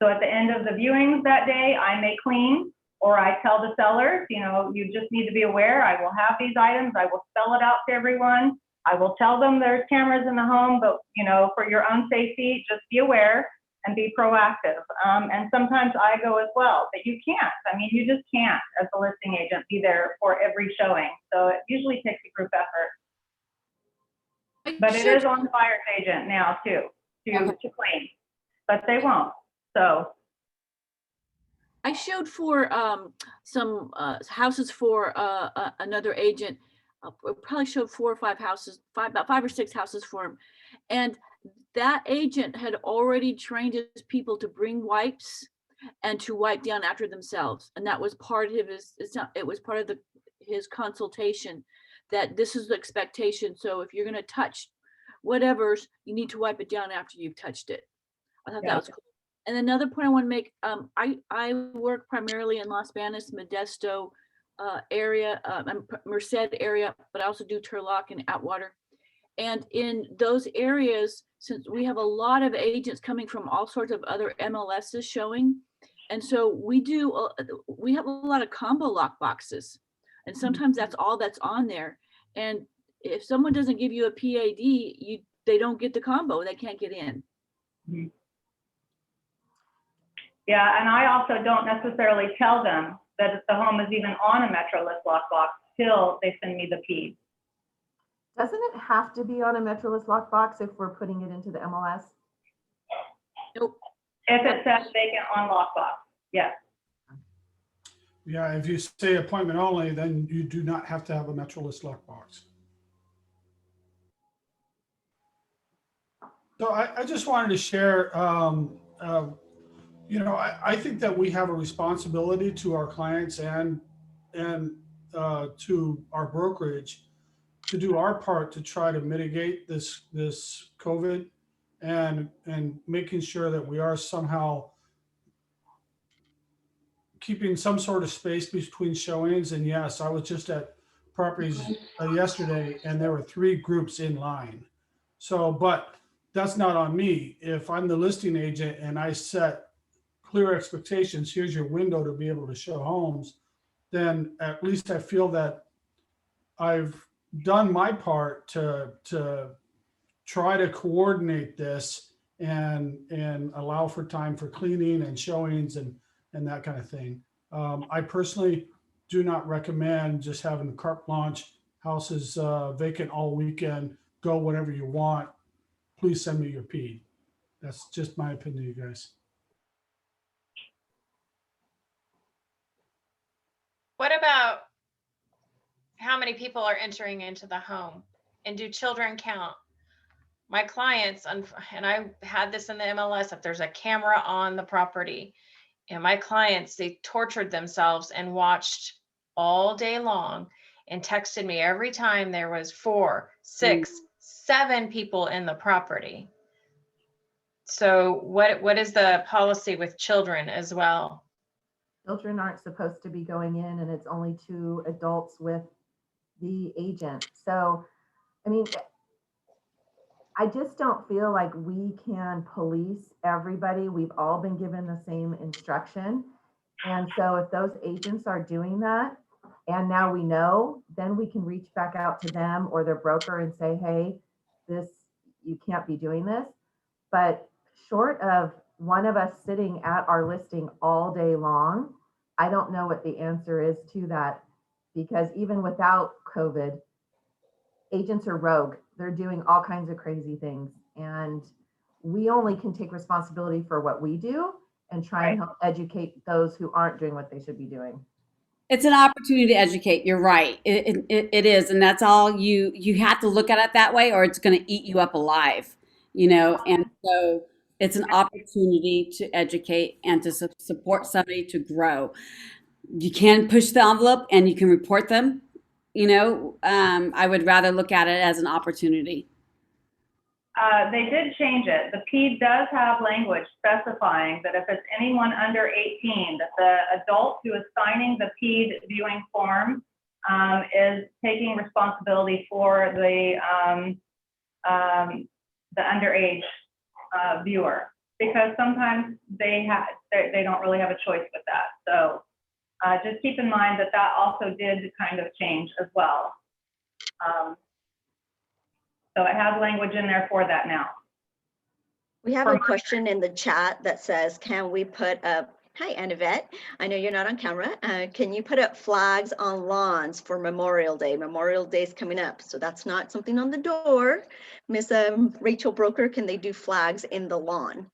So at the end of the viewings that day, I may clean, or I tell the sellers, you know, you just need to be aware, I will have these items, I will spell it out to everyone. I will tell them there's cameras in the home, but, you know, for your own safety, just be aware and be proactive. And sometimes I go as well, but you can't. I mean, you just can't, as a listing agent, be there for every showing. So it usually takes a group effort. But it is on the buyer's agent now too, to clean, but they won't. So I showed for some houses for another agent. Probably showed 4 or 5 houses, about 5 or 6 houses for him, and that agent had already trained his people to bring wipes and to wipe down after themselves. And that was part of it was part of his consultation, that this is the expectation. So if you're going to touch whatever's, you need to wipe it down after you've touched it. I thought that was cool. And another point I want to make, I work primarily in Las Banas, Modesto area, Merced area, but I also do Turlock and Atwater. And in those areas, since we have a lot of agents coming from all sorts of other MLSs showing, and so we have a lot of combo lock boxes, and sometimes that's all that's on there. And if someone doesn't give you a PAD, they don't get the combo, they can't get in. Mm-hmm. Yeah, and I also don't necessarily tell them that if the home is even on a MetroList lockbox till they send me the PED. Doesn't it have to be on a MetroList lockbox if we're putting it into the MLS? Nope. If it says vacant on lockbox, yes. Yeah, if you say appointment only, then you do not have to have a MetroList lockbox. So I just wanted to share, you know, I think that we have a responsibility to our clients and to our brokerage to do our part to try to mitigate this COVID and making sure that we are somehow keeping some sort of space between showings. And yes, I was just at properties yesterday and there were 3 groups in line. So, but that's not on me. If I'm the listing agent and I set clear expectations, here's your window to be able to show homes, then at least I feel that I've done my part to try to coordinate this and allow for time for cleaning and showings and that kind of thing. I personally do not recommend just having carte blanche, houses vacant all weekend, go whenever you want. Please send me your PED. That's just my opinion, you guys. What about how many people are entering into the home, and do children count? My clients, and I had this in the MLS, if there's a camera on the property, and my clients, they tortured themselves and watched all day long and texted me every time there was 4, 6, 7 people in the property. So what is the policy with children as well? Children aren't supposed to be going in, and it's only 2 adults with the agent. So, I mean, I just don't feel like we can police everybody. We've all been given the same instruction. And so if those agents are doing that, and now we know, then we can reach back out to them or their broker and say, hey, you can't be doing this. But short of one of us sitting at our listing all day long, I don't know what the answer is to that, because even without COVID, agents are rogue. They're doing all kinds of crazy things. And we only can take responsibility for what we do and try and help educate those who aren't doing what they should be doing. It's an opportunity to educate. You're right. It is. And that's all you have to look at it that way, or it's going to eat you up alive, you know? And so it's an opportunity to educate and to support somebody to grow. You can push the envelope and you can report them, you know. I would rather look at it as an opportunity. They did change it. The PED does have language specifying that if it's anyone under 18, that the adult who is signing the PED viewing form is taking responsibility for the underage viewer, because sometimes they don't really have a choice with that. So just keep in mind that also did kind of change as well. So it has language in there for that now. We have a question in the chat that says, can we put up, hi Annavette, I know you're not on camera. Can you put up flags on lawns for Memorial Day? Memorial Day is coming up, so that's not something on the door. Miss Rachel Broker, can they do flags in the lawn?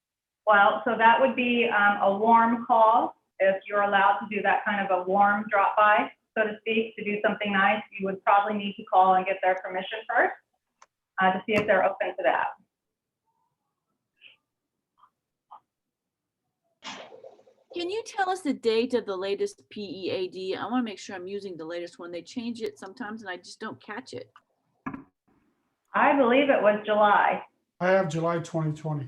Well, so that would be a warm call. If you're allowed to do that kind of a warm drop by, so to speak, to do something nice, you would probably need to call and get their permission first to see if they're open to that. Can you tell us the date of the latest PEAD? I want to make sure I'm using the latest one. They change it sometimes and I just don't catch it. I believe it was July. I have July 2020.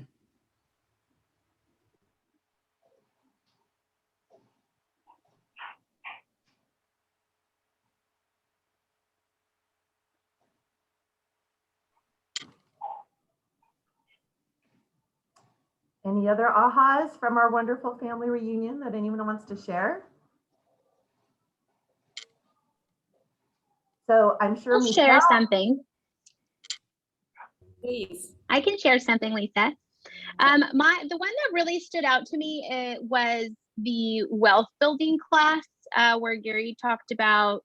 Any other ahas from our wonderful family reunion that anyone wants to share? So I'm sure I'll Michele. share something. Please. I can share something, Lisa. The one that really stood out to me was the wealth building class, where Gary talked about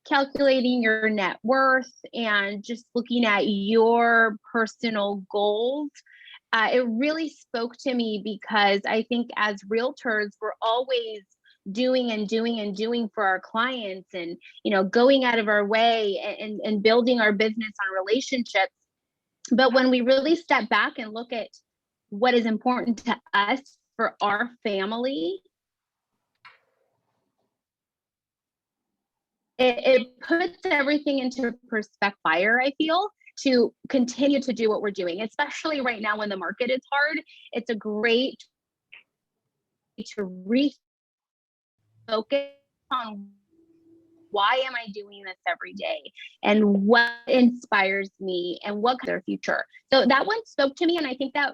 calculating your net worth and just looking at your personal goals. It really spoke to me because I think as realtors, we're always doing and doing and doing for our clients, and going out of our way and building our business on relationships. But when we really step back and look at what is important to us for our family, it puts everything into perspective, I feel, to continue to do what we're doing, especially right now when the market is hard. It's a great way to refocus on why am I doing this every day and what inspires me and what their future. So that one spoke to me, and I think that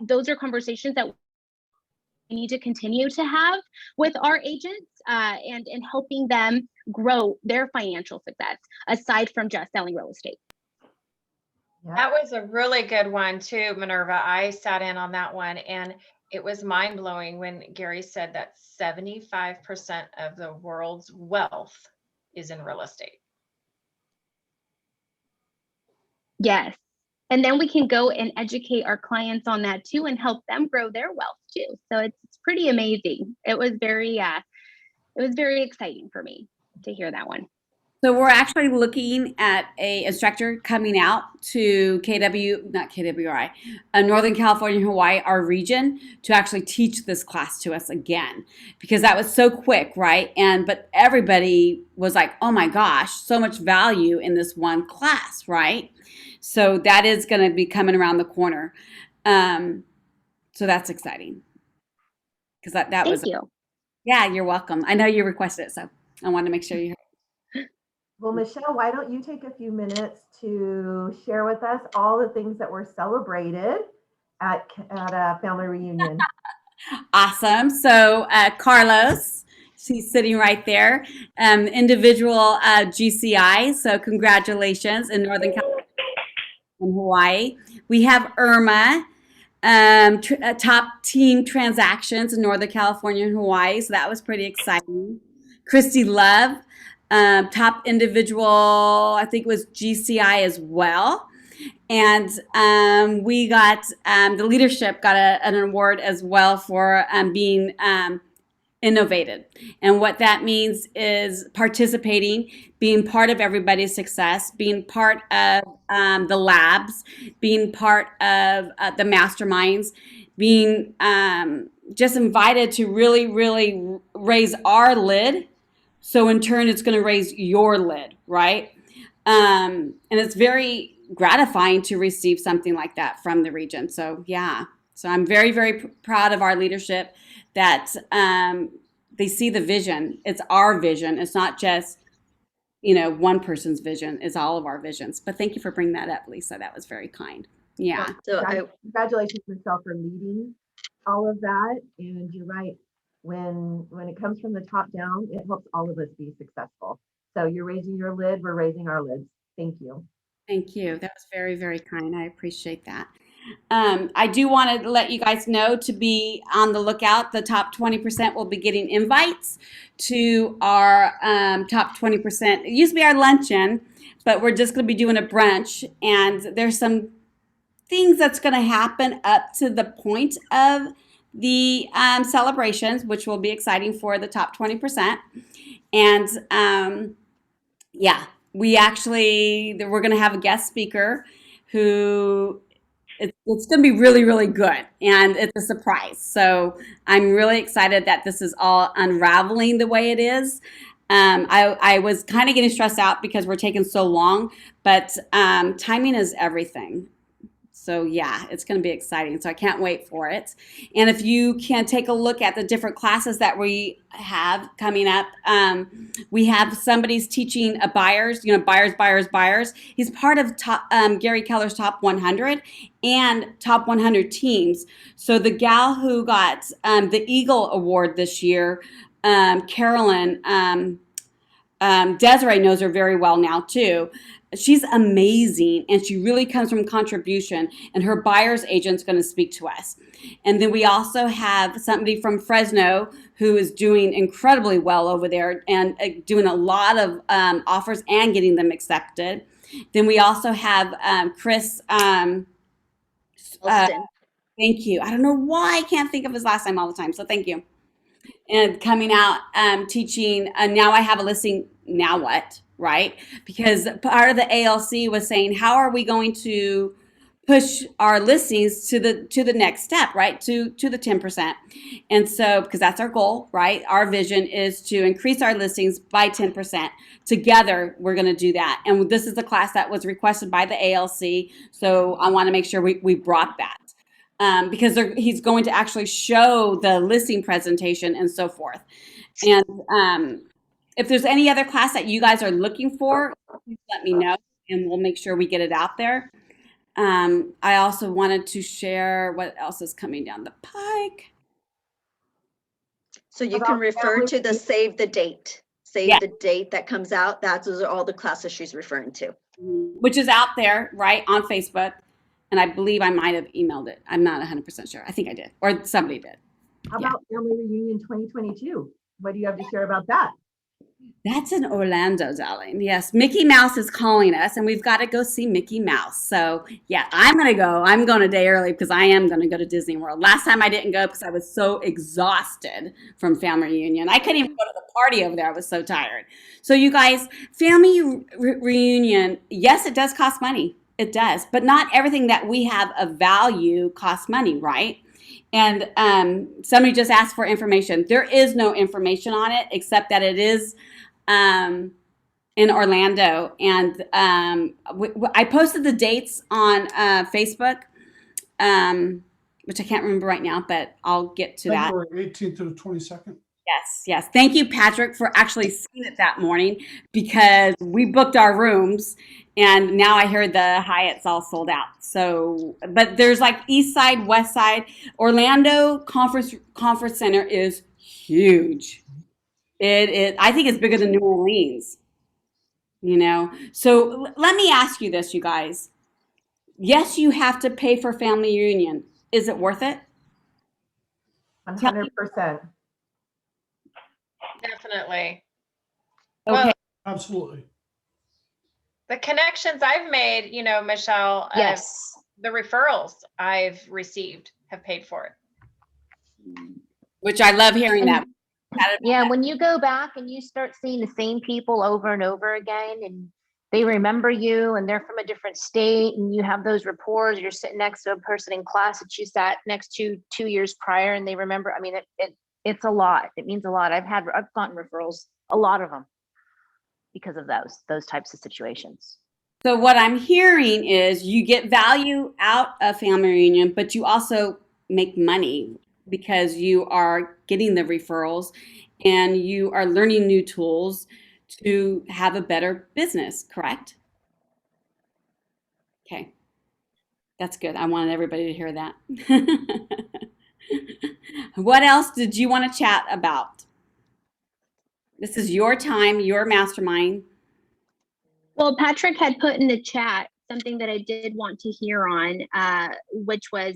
those are conversations that we need to continue to have with our agents, and helping them grow their financial success aside from just selling real estate. That was a really good one too, Minerva. I sat in on that one, and it was mind blowing when Gary said that 75% of the world's wealth is in real estate. Yes. And then we can go and educate our clients on that too and help them grow their wealth too. So it's pretty amazing. It was very exciting for me to hear that one. So we're actually looking at a instructor coming out to Northern California, Hawaii, our region, to actually teach this class to us again, because that was so quick, right? But everybody was like, oh my gosh, so much value in this one class, right? So that is going to be coming around the corner. So that's exciting. Because that was. Thank you. Yeah, you're welcome. I know you requested it, so I wanted to make sure you heard. Well, Michele, why don't you take a few minutes to share with us all the things that were celebrated at a family reunion? Awesome. So Carlos, she's sitting right there, individual GCI. So congratulations in Northern California and Hawaii. We have Irma, top team transactions in Northern California and Hawaii. So that was pretty exciting. Christy Love, top individual, I think it was GCI as well. And we got, the leadership got an award as well for being innovated. And what that means is participating, being part of everybody's success, being part of the labs, being part of the masterminds, being just invited to really, really raise our lid. So in turn, it's going to raise your lid, right? And it's very gratifying to receive something like that from the region. So yeah, so I'm very, very proud of our leadership that they see the vision. It's our vision. It's not just, one person's vision. It's all of our visions. But thank you for bringing that up, Lisa. That was very kind. Yeah. So Congratulations, Michele, for leading all of that. And you're right. When it comes from the top down, it helps all of us be successful. So you're raising your lid, we're raising our lids. Thank you. Thank you. That was very, very kind. I appreciate that. I do want to let you guys know to be on the lookout. The top 20% will be getting invites to our top 20%. It used to be our luncheon, but we're just going to be doing a brunch. And there's some things that's going to happen up to the point of the celebrations, which will be exciting for the top 20%. And yeah, we're going to have a guest speaker who It's going to be really, really good, and it's a surprise. So I'm really excited that this is all unraveling the way it is. I was kind of getting stressed out because we're taking so long, but timing is everything. So yeah, it's going to be exciting. So I can't wait for it. And if you can take a look at the different classes that we have coming up, we have somebody's teaching a buyers, buyers. He's part of Gary Keller's top 100 and top 100 teams. So the gal who got the Eagle Award this year, Carolyn, Desiree knows her very well now too. She's amazing, and she really comes from contribution, and her buyer's agent's going to speak to us. And then we also have somebody from Fresno who is doing incredibly well over there and doing a lot of offers and getting them accepted. Then we also have Chris. Alston. Thank you. I don't know why I can't think of his last name all the time, so thank you. And coming out teaching, now I have a listing, now what, right? Because part of the ALC was saying, how are we going to push our listings to the next step, right? To the 10%. And so, because that's our goal, right? Our vision is to increase our listings by 10%. Together, we're going to do that. And this is the class that was requested by the ALC. So I want to make sure we brought that. Because he's going to actually show the listing presentation and so forth. And if there's any other class that you guys are looking for, please let me know, and we'll make sure we get it out there. I also wanted to share what else is coming down the pike. So you can refer to the save the date. Save the date that comes out. Those are all the classes she's referring to. Which is out there, right, on Facebook. And I believe I might have emailed it. I'm not 100% sure. I think I did, or somebody did. How about Family Reunion 2022? What do you have to share about that? That's in Orlando, darling. Yes, Mickey Mouse is calling us, and we've got to go see Mickey Mouse. So yeah, I'm going to go. I'm going a day early because I am going to go to Disney World. Last time I didn't go because I was so exhausted from Family Reunion. I couldn't even go to the party over there. I was so tired. So you guys, Family Reunion, yes, it does cost money. It does, but not everything that we have of value costs money, right? And somebody just asked for information. There is no information on it except that it is in Orlando. And I posted the dates on Facebook, which I can't remember right now, but I'll get to that. February 18th to the 22nd. Yes. Thank you, Patrick, for actually seeing it that morning because we booked our rooms and now I heard the Hyatt's all sold out. So, but there's like East Side, West Side. Orlando Conference Center is huge. I think it's bigger than New Orleans, So let me ask you this, you guys. Yes, you have to pay for family reunion. Is it worth it? 100%. Definitely. Okay. Well, Absolutely. the connections I've made, Michelle, Yes. The referrals I've received have paid for it. Which I love hearing that. Yeah, when you go back and you start seeing the same people over and over again, and they remember you and they're from a different state, and you have those rapports, you're sitting next to a person in class that you sat next to 2 years prior, and they remember. I mean, it's a lot. It means a lot. I've gotten referrals, a lot of them, because of those types of situations. So what I'm hearing is you get value out of family reunion, but you also make money because you are getting the referrals and you are learning new tools to have a better business, correct? Okay. That's good. I wanted everybody to hear that. What else did you want to chat about? This is your time, your mastermind. Well, Patrick had put in the chat something that I did want to hear on, which was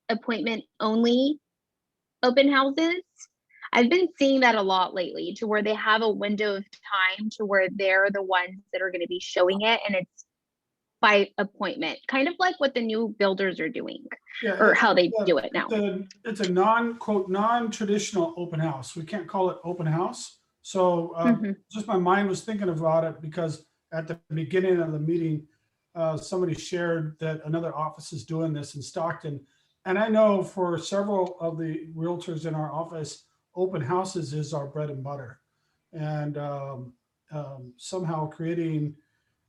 appointment only open houses. I've been seeing that a lot lately, to where they have a window of time to where they're the ones that are going to be showing it, and it's by appointment, kind of like what the new builders are doing, or how they do it now. It's a non-traditional open house. We can't call it open house. So just my mind was thinking about it because at the beginning of the meeting, somebody shared that another office is doing this in Stockton. And I know for several of the realtors in our office, open houses is our bread and butter. And somehow creating,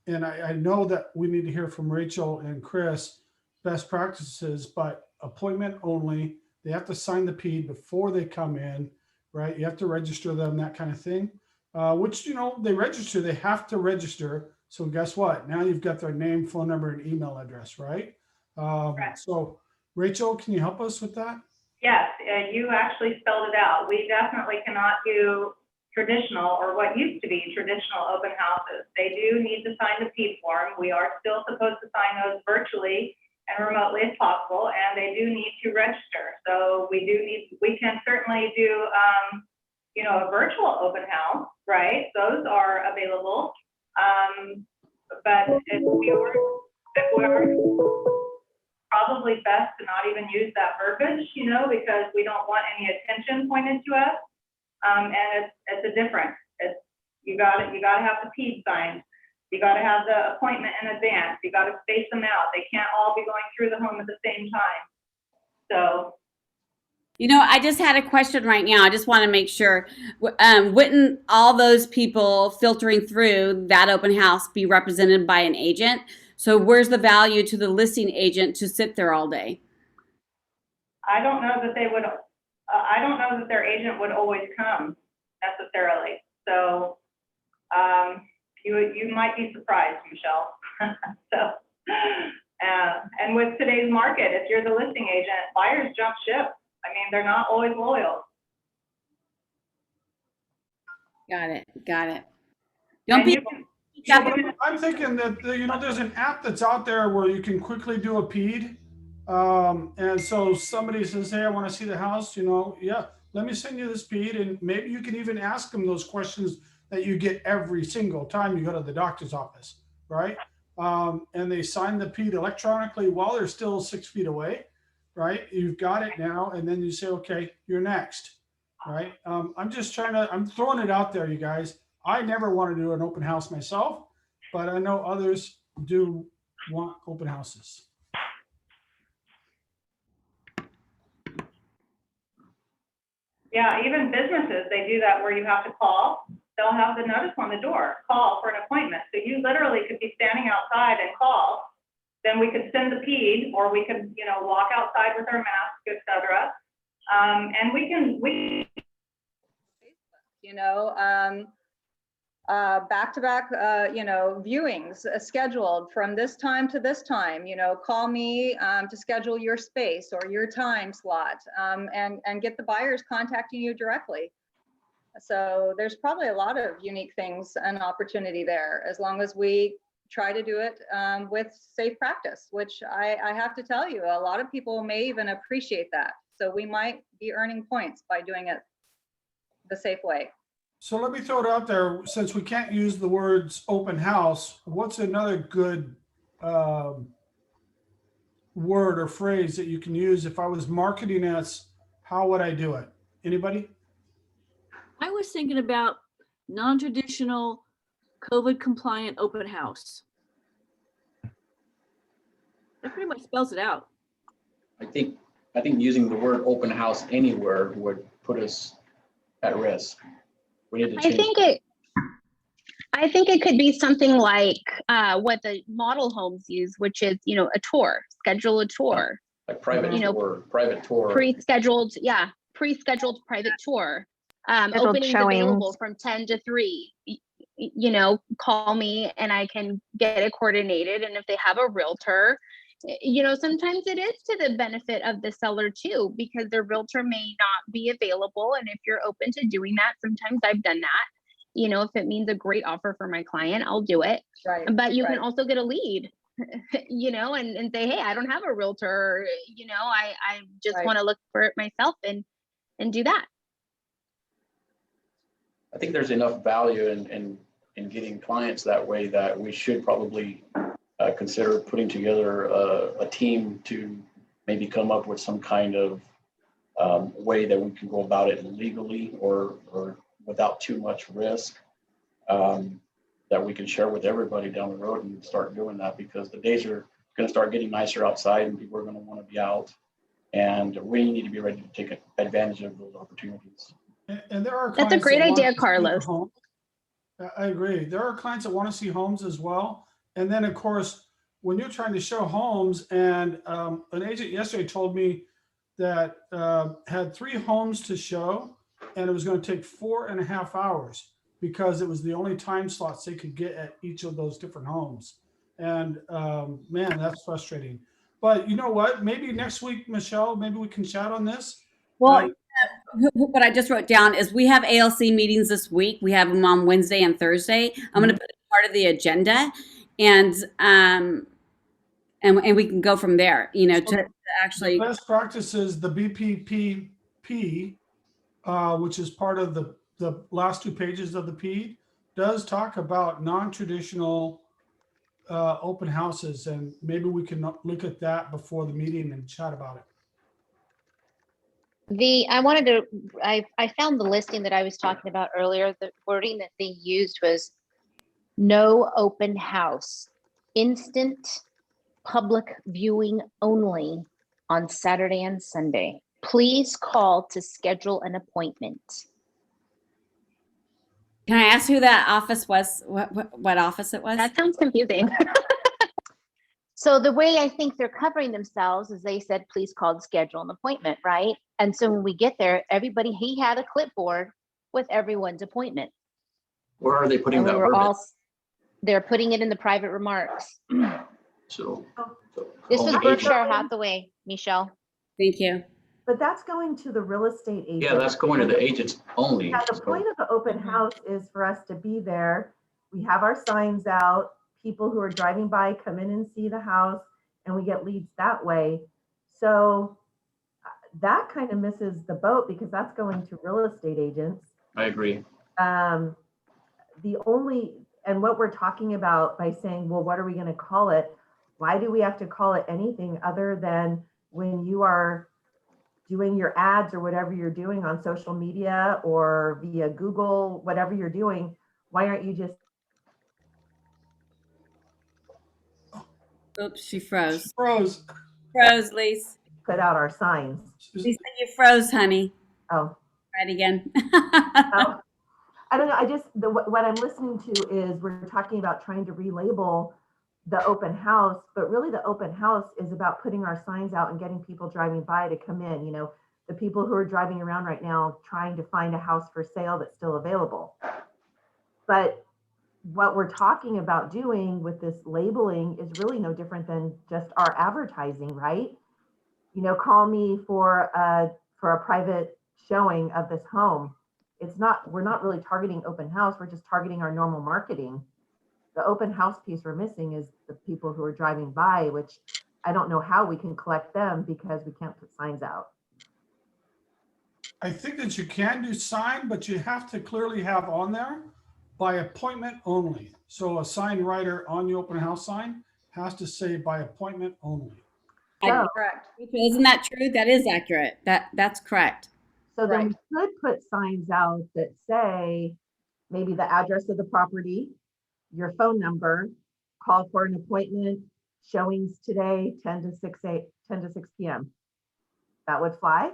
and I know that we need to hear from Rachel and Chris, best practices, but appointment only. They have to sign the PED before they come in, right? You have to register them, that kind of thing. Which, you know, they register, they have to register. So guess what? Now you've got their name, phone number, and email address, right? So Rachel, can you help us with that? Yes, you actually spelled it out. We definitely cannot do traditional, or what used to be traditional open houses. They do need to sign the PED form. We are still supposed to sign those virtually and remotely as possible, and they do need to register. So we can certainly do, you know, a virtual open house, right? Those are available. But if we were probably best to not even use that verbiage, you know, because we don't want any attention pointed to us. And it's a difference. You got to have the PED signed. You got to have the appointment in advance. You got to space them out. They can't all be going through the home at the same time. So, you know, I just had a question right now. I just want to make sure, wouldn't all those people filtering through that open house be represented by an agent? So where's the value to the listing agent to sit there all day? I don't know that they would, I don't know that their agent would always come necessarily. So you might be surprised, Michelle. So, and with today's market, if you're the listing agent, buyers jump ship. I mean, they're not always loyal. Got it. And People. I'm thinking that, you know, there's an app that's out there where you can quickly do a PED. And so somebody says, hey, I want to see the house, you know, yeah, let me send you this PED. And maybe you can even ask them those questions that you get every single time you go to the doctor's office, right? And they sign the PED electronically while they're still 6 feet away, right? You've got it now. And then you say, okay, you're next, right? I'm just I'm throwing it out there, you guys. I never want to do an open house myself, but I know others do want open houses. Yeah, even businesses, they do that where you have to call. They'll have the notice on the door, call for an appointment. So you literally could be standing outside and call. Then we could send the PED, or we could, you know, walk outside with our mask, etc. And we you know, back-to-back, you know, viewings scheduled from this time to this time. You know, call me to schedule your space or your time slot, and get the buyers contacting you directly. So there's probably a lot of unique things and opportunity there, as long as we try to do it with safe practice, which I have to tell you, a lot of people may even appreciate that. So we might be earning points by doing it the safe way. So let me throw it out there. Since we can't use the words open house, what's another good word or phrase that you can use? If I was marketing this, how would I do it? Anybody? I was thinking about non-traditional COVID compliant open house. That pretty much spells it out. I think using the word open house anywhere would put us at risk. We need to change. I think it could be something like what the model homes use, which is, you know, a tour, schedule a tour. Like private you know, tour, private tour. Pre-scheduled private tour. Openings available from 10 to 3. You know, call me and I can get it coordinated. And if they have a realtor, you know, sometimes it is to the benefit of the seller too, because their realtor may not be available. And if you're open to doing that, sometimes I've done that. You know, if it means a great offer for my client, I'll do it. Right. But you can also get a lead, you know, and say, hey, I don't have a realtor, you know, I just want to look for it myself and do that. I think there's enough value in getting clients that way that we should probably consider putting together a team to maybe come up with some kind of way that we can go about it legally or without too much risk. that we can share with everybody down the road and start doing that, because the days are going to start getting nicer outside and people are going to want to be out. And we need to be ready to take advantage of those opportunities. And there are That's a clients great that want idea, to see Carlos. homes. I agree. There are clients that want to see homes as well. And then, of course, when you're trying to show homes, and an agent yesterday told me that had 3 homes to show, and it was going to take 4.5 hours because it was the only time slots they could get at each of those different homes. And man, that's frustrating. But you know what? Maybe next week, Michelle, maybe we can chat on this. Well, what I just wrote down is we have ALC meetings this week. We have them on Wednesday and Thursday. I'm going to put it part of the agenda, and we can go from there. You know, to actually. The best practices, the BPPP, which is part of the last 2 pages of the PED, does talk about non-traditional open houses, and maybe we can look at that before the meeting and chat about it. I found the listing that I was talking about earlier. The wording that they used was no open house, instant public viewing only on Saturday and Sunday. Please call to schedule an appointment. Can I ask who that office was? What office it was? That sounds confusing. So the way I think they're covering themselves is they said, please call to schedule an appointment, right? And so when we get there, he had a clipboard with everyone's appointment. Where are they putting And that? They're putting it in the private remarks. So This was only Berkshire agent- Hathaway, Michelle. Thank you. But that's going to the real estate agent. Yeah, that's going to the agents only. Yeah, the point of the open house is for us to be there. We have our signs out. People who are driving by come in and see the house, and we get leads that way. So that kind of misses the boat because that's going to real estate agents. I agree. And what we're talking about by saying, well, what are we going to call it? Why do we have to call it anything other than when you are doing your ads or whatever you're doing on social media or via Google, whatever you're doing, why aren't you just. Oops, she froze. She froze. Froze, Lise. Put out our signs. Lisa, you froze, honey. Oh. Try it again. Oh. I don't know. What I'm listening to is we're talking about trying to relabel the open house, but really the open house is about putting our signs out and getting people driving by to come in. You know, the people who are driving around right now trying to find a house for sale that's still available. But what we're talking about doing with this labeling is really no different than just our advertising, right? You know, call me for a private showing of this home. We're not really targeting open house. We're just targeting our normal marketing. The open house piece we're missing is the people who are driving by, which I don't know how we can collect them because we can't put signs out. I think that you can do sign, but you have to clearly have on there by appointment only. So a sign writer on the open house sign has to say by appointment only. Correct. Isn't that true? That is accurate. That's correct. So then we could put signs out that say maybe the address of the property, your phone number, call for an appointment, showings today, 10 to 6 p.m. That would fly?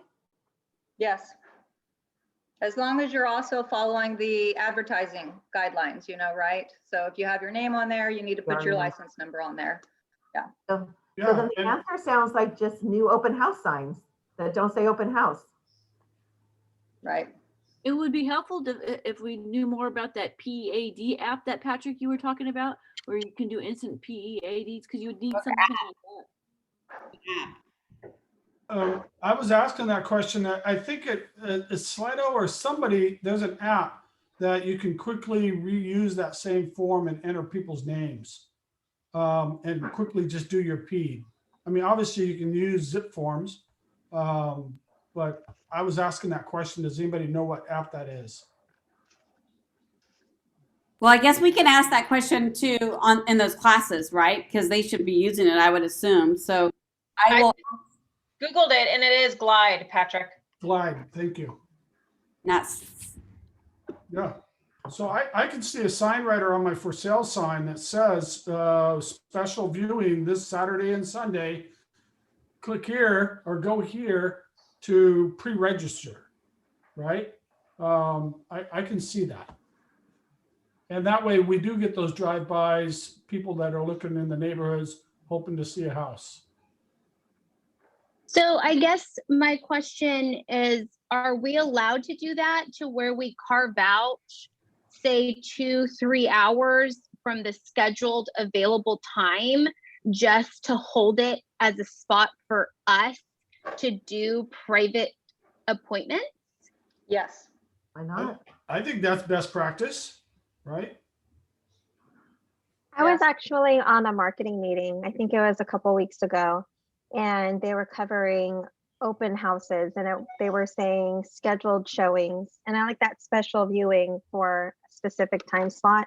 Yes. As long as you're also following the advertising guidelines, you know, right? So if you have your name on there, you need to put your license number on there. Yeah. So then the answer sounds like just new open house signs that don't say open house. Right. It would be helpful if we knew more about that PEAD app that Patrick, you were talking about, where you can do instant PEADs, because you would need something like that. I was asking that question. I think it's Slido or somebody, there's an app that you can quickly reuse that same form and enter people's names and quickly just do your PED. I mean, obviously you can use zip forms, but I was asking that question. Does anybody know what app that is? Well, I guess we can ask that question too in those classes, right? Because they should be using it, I would assume. So I will. Googled it and it is Glide, Patrick. Glide, thank you. That's. Yeah. So I can see a sign writer on my for sale sign that says, special viewing this Saturday and Sunday. Click here or go here to pre-register, right? I can see that. And that way we do get those drive-bys, people that are looking in the neighborhoods, hoping to see a house. So I guess my question is, are we allowed to do that to where we carve out, say 2-3 hours from the scheduled available time just to hold it as a spot for us to do private appointments? Yes. Why not? I think that's best practice, right? I was actually on a marketing meeting, I think it was a couple weeks ago, and they were covering open houses and they were saying scheduled showings. And I like that special viewing for a specific time slot.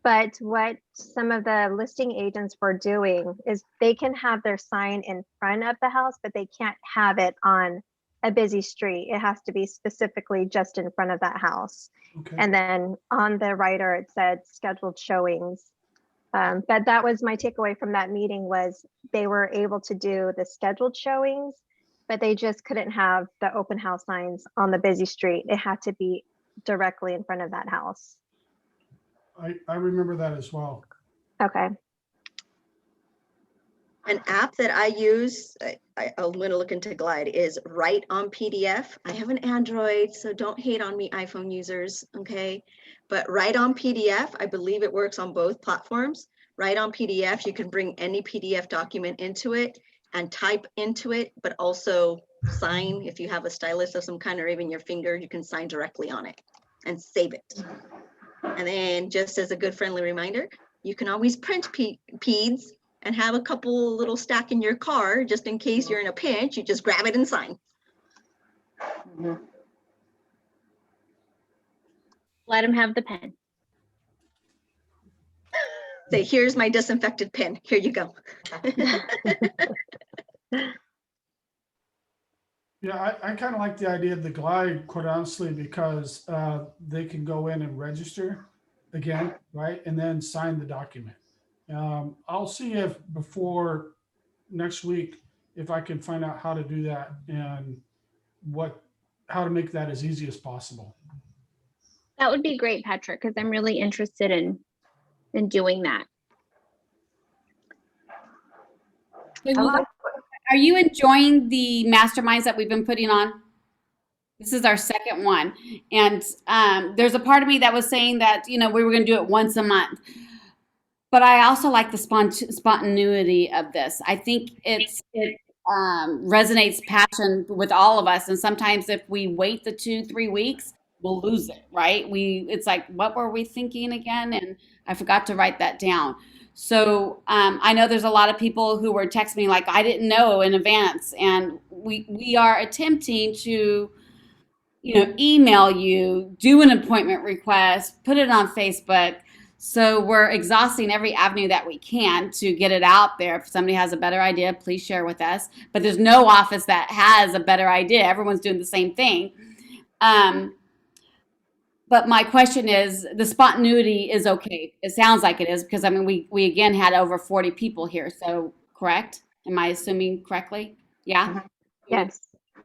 But what some of the listing agents were doing is they can have their sign in front of the house, but they can't have it on a busy street. It has to be specifically just in front of that house. Okay. And then on the writer, it said scheduled showings. But that was my takeaway from that meeting, was they were able to do the scheduled showings, but they just couldn't have the open house signs on the busy street. It had to be directly in front of that house. I remember that as well. Okay. An app that I use, I'm going to look into Glide, is Write on PDF. I have an Android, so don't hate on me, iPhone users, okay? But Write on PDF, I believe it works on both platforms. Write on PDF, you can bring any PDF document into it and type into it, but also sign. If you have a stylus of some kind, or even your finger, you can sign directly on it and save it. And then, just as a good friendly reminder, you can always print PEDs and have a couple little stack in your car, just in case you're in a pinch. You just grab it and sign. Let him have the pen. Say, here's my disinfected pen. Here you go. Yeah, I kind of like the idea of the Glide, quite honestly, because they can go in and register again, right? And then sign the document. I'll see if before next week, if I can find out how to do that and how to make that as easy as possible. That would be great, Patrick, because I'm really interested in doing that. Are you enjoying the masterminds that we've been putting on? This is our second one. And there's a part of me that was saying that, we were going to do it once a month. But I also like the spontaneity of this. I think it resonates passion with all of us. And sometimes if we wait the 2-3 weeks, we'll lose it, right? It's like, what were we thinking again? And I forgot to write that down. So I know there's a lot of people who were texting me like, I didn't know in advance. And we are attempting to, email you, do an appointment request, put it on Facebook. So we're exhausting every avenue that we can to get it out there. If somebody has a better idea, please share with us. But there's no office that has a better idea. Everyone's doing the same thing. But my question is, the spontaneity is okay. It sounds like it is, because we again had over 40 people here. So correct? Am I assuming correctly? Yeah. Yes.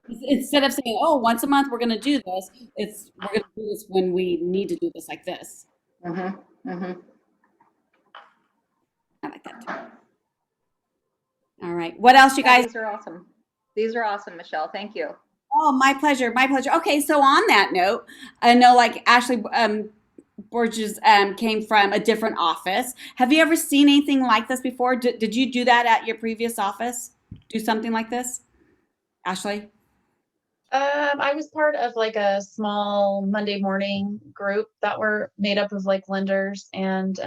Instead of saying, oh, once a month we're going to do this, we're going to do this when we need to do this, like this. I like that too. All right. What else, you guys? These are awesome. These are awesome, Michelle. Thank you. Oh, my pleasure. My pleasure. Okay, so on that note, I know like Ashley Borges came from a different office. Have you ever seen anything like this before? Did you do that at your previous office? Do something like this, Ashley? I was part of like a small Monday morning group that were made up of like lenders and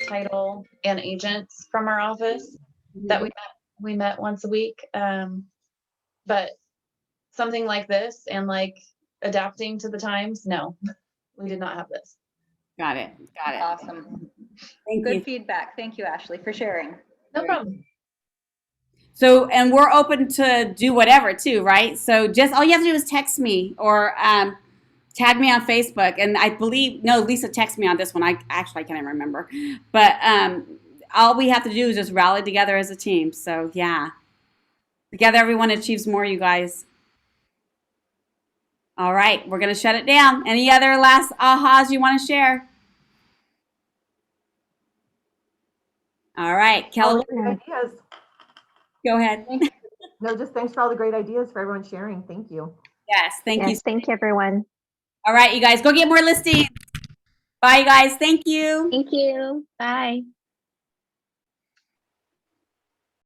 title and agents from our office that we met once a week. But something like this and like adapting to the times, no, we did not have this. Got it. Awesome. Thank Good you. feedback. Thank you, Ashley, for sharing. No problem. So, and we're open to do whatever too, right? So just all you have to do is text me or tag me on Facebook, and I believe, no, Lisa texted me on this one. I can't even remember, but all we have to do is just rally together as a team. So yeah, together everyone achieves more, you guys. All right, we're gonna shut it down. Any other last ahas you want to share? All right, All Kelly, the great ideas. go ahead. No, just thanks for all the great ideas for everyone sharing. Thank you. Yes, thank you. Yes, thank you, everyone. All right, you guys, go get more listings. Bye, you guys. Thank you. Thank you. Bye.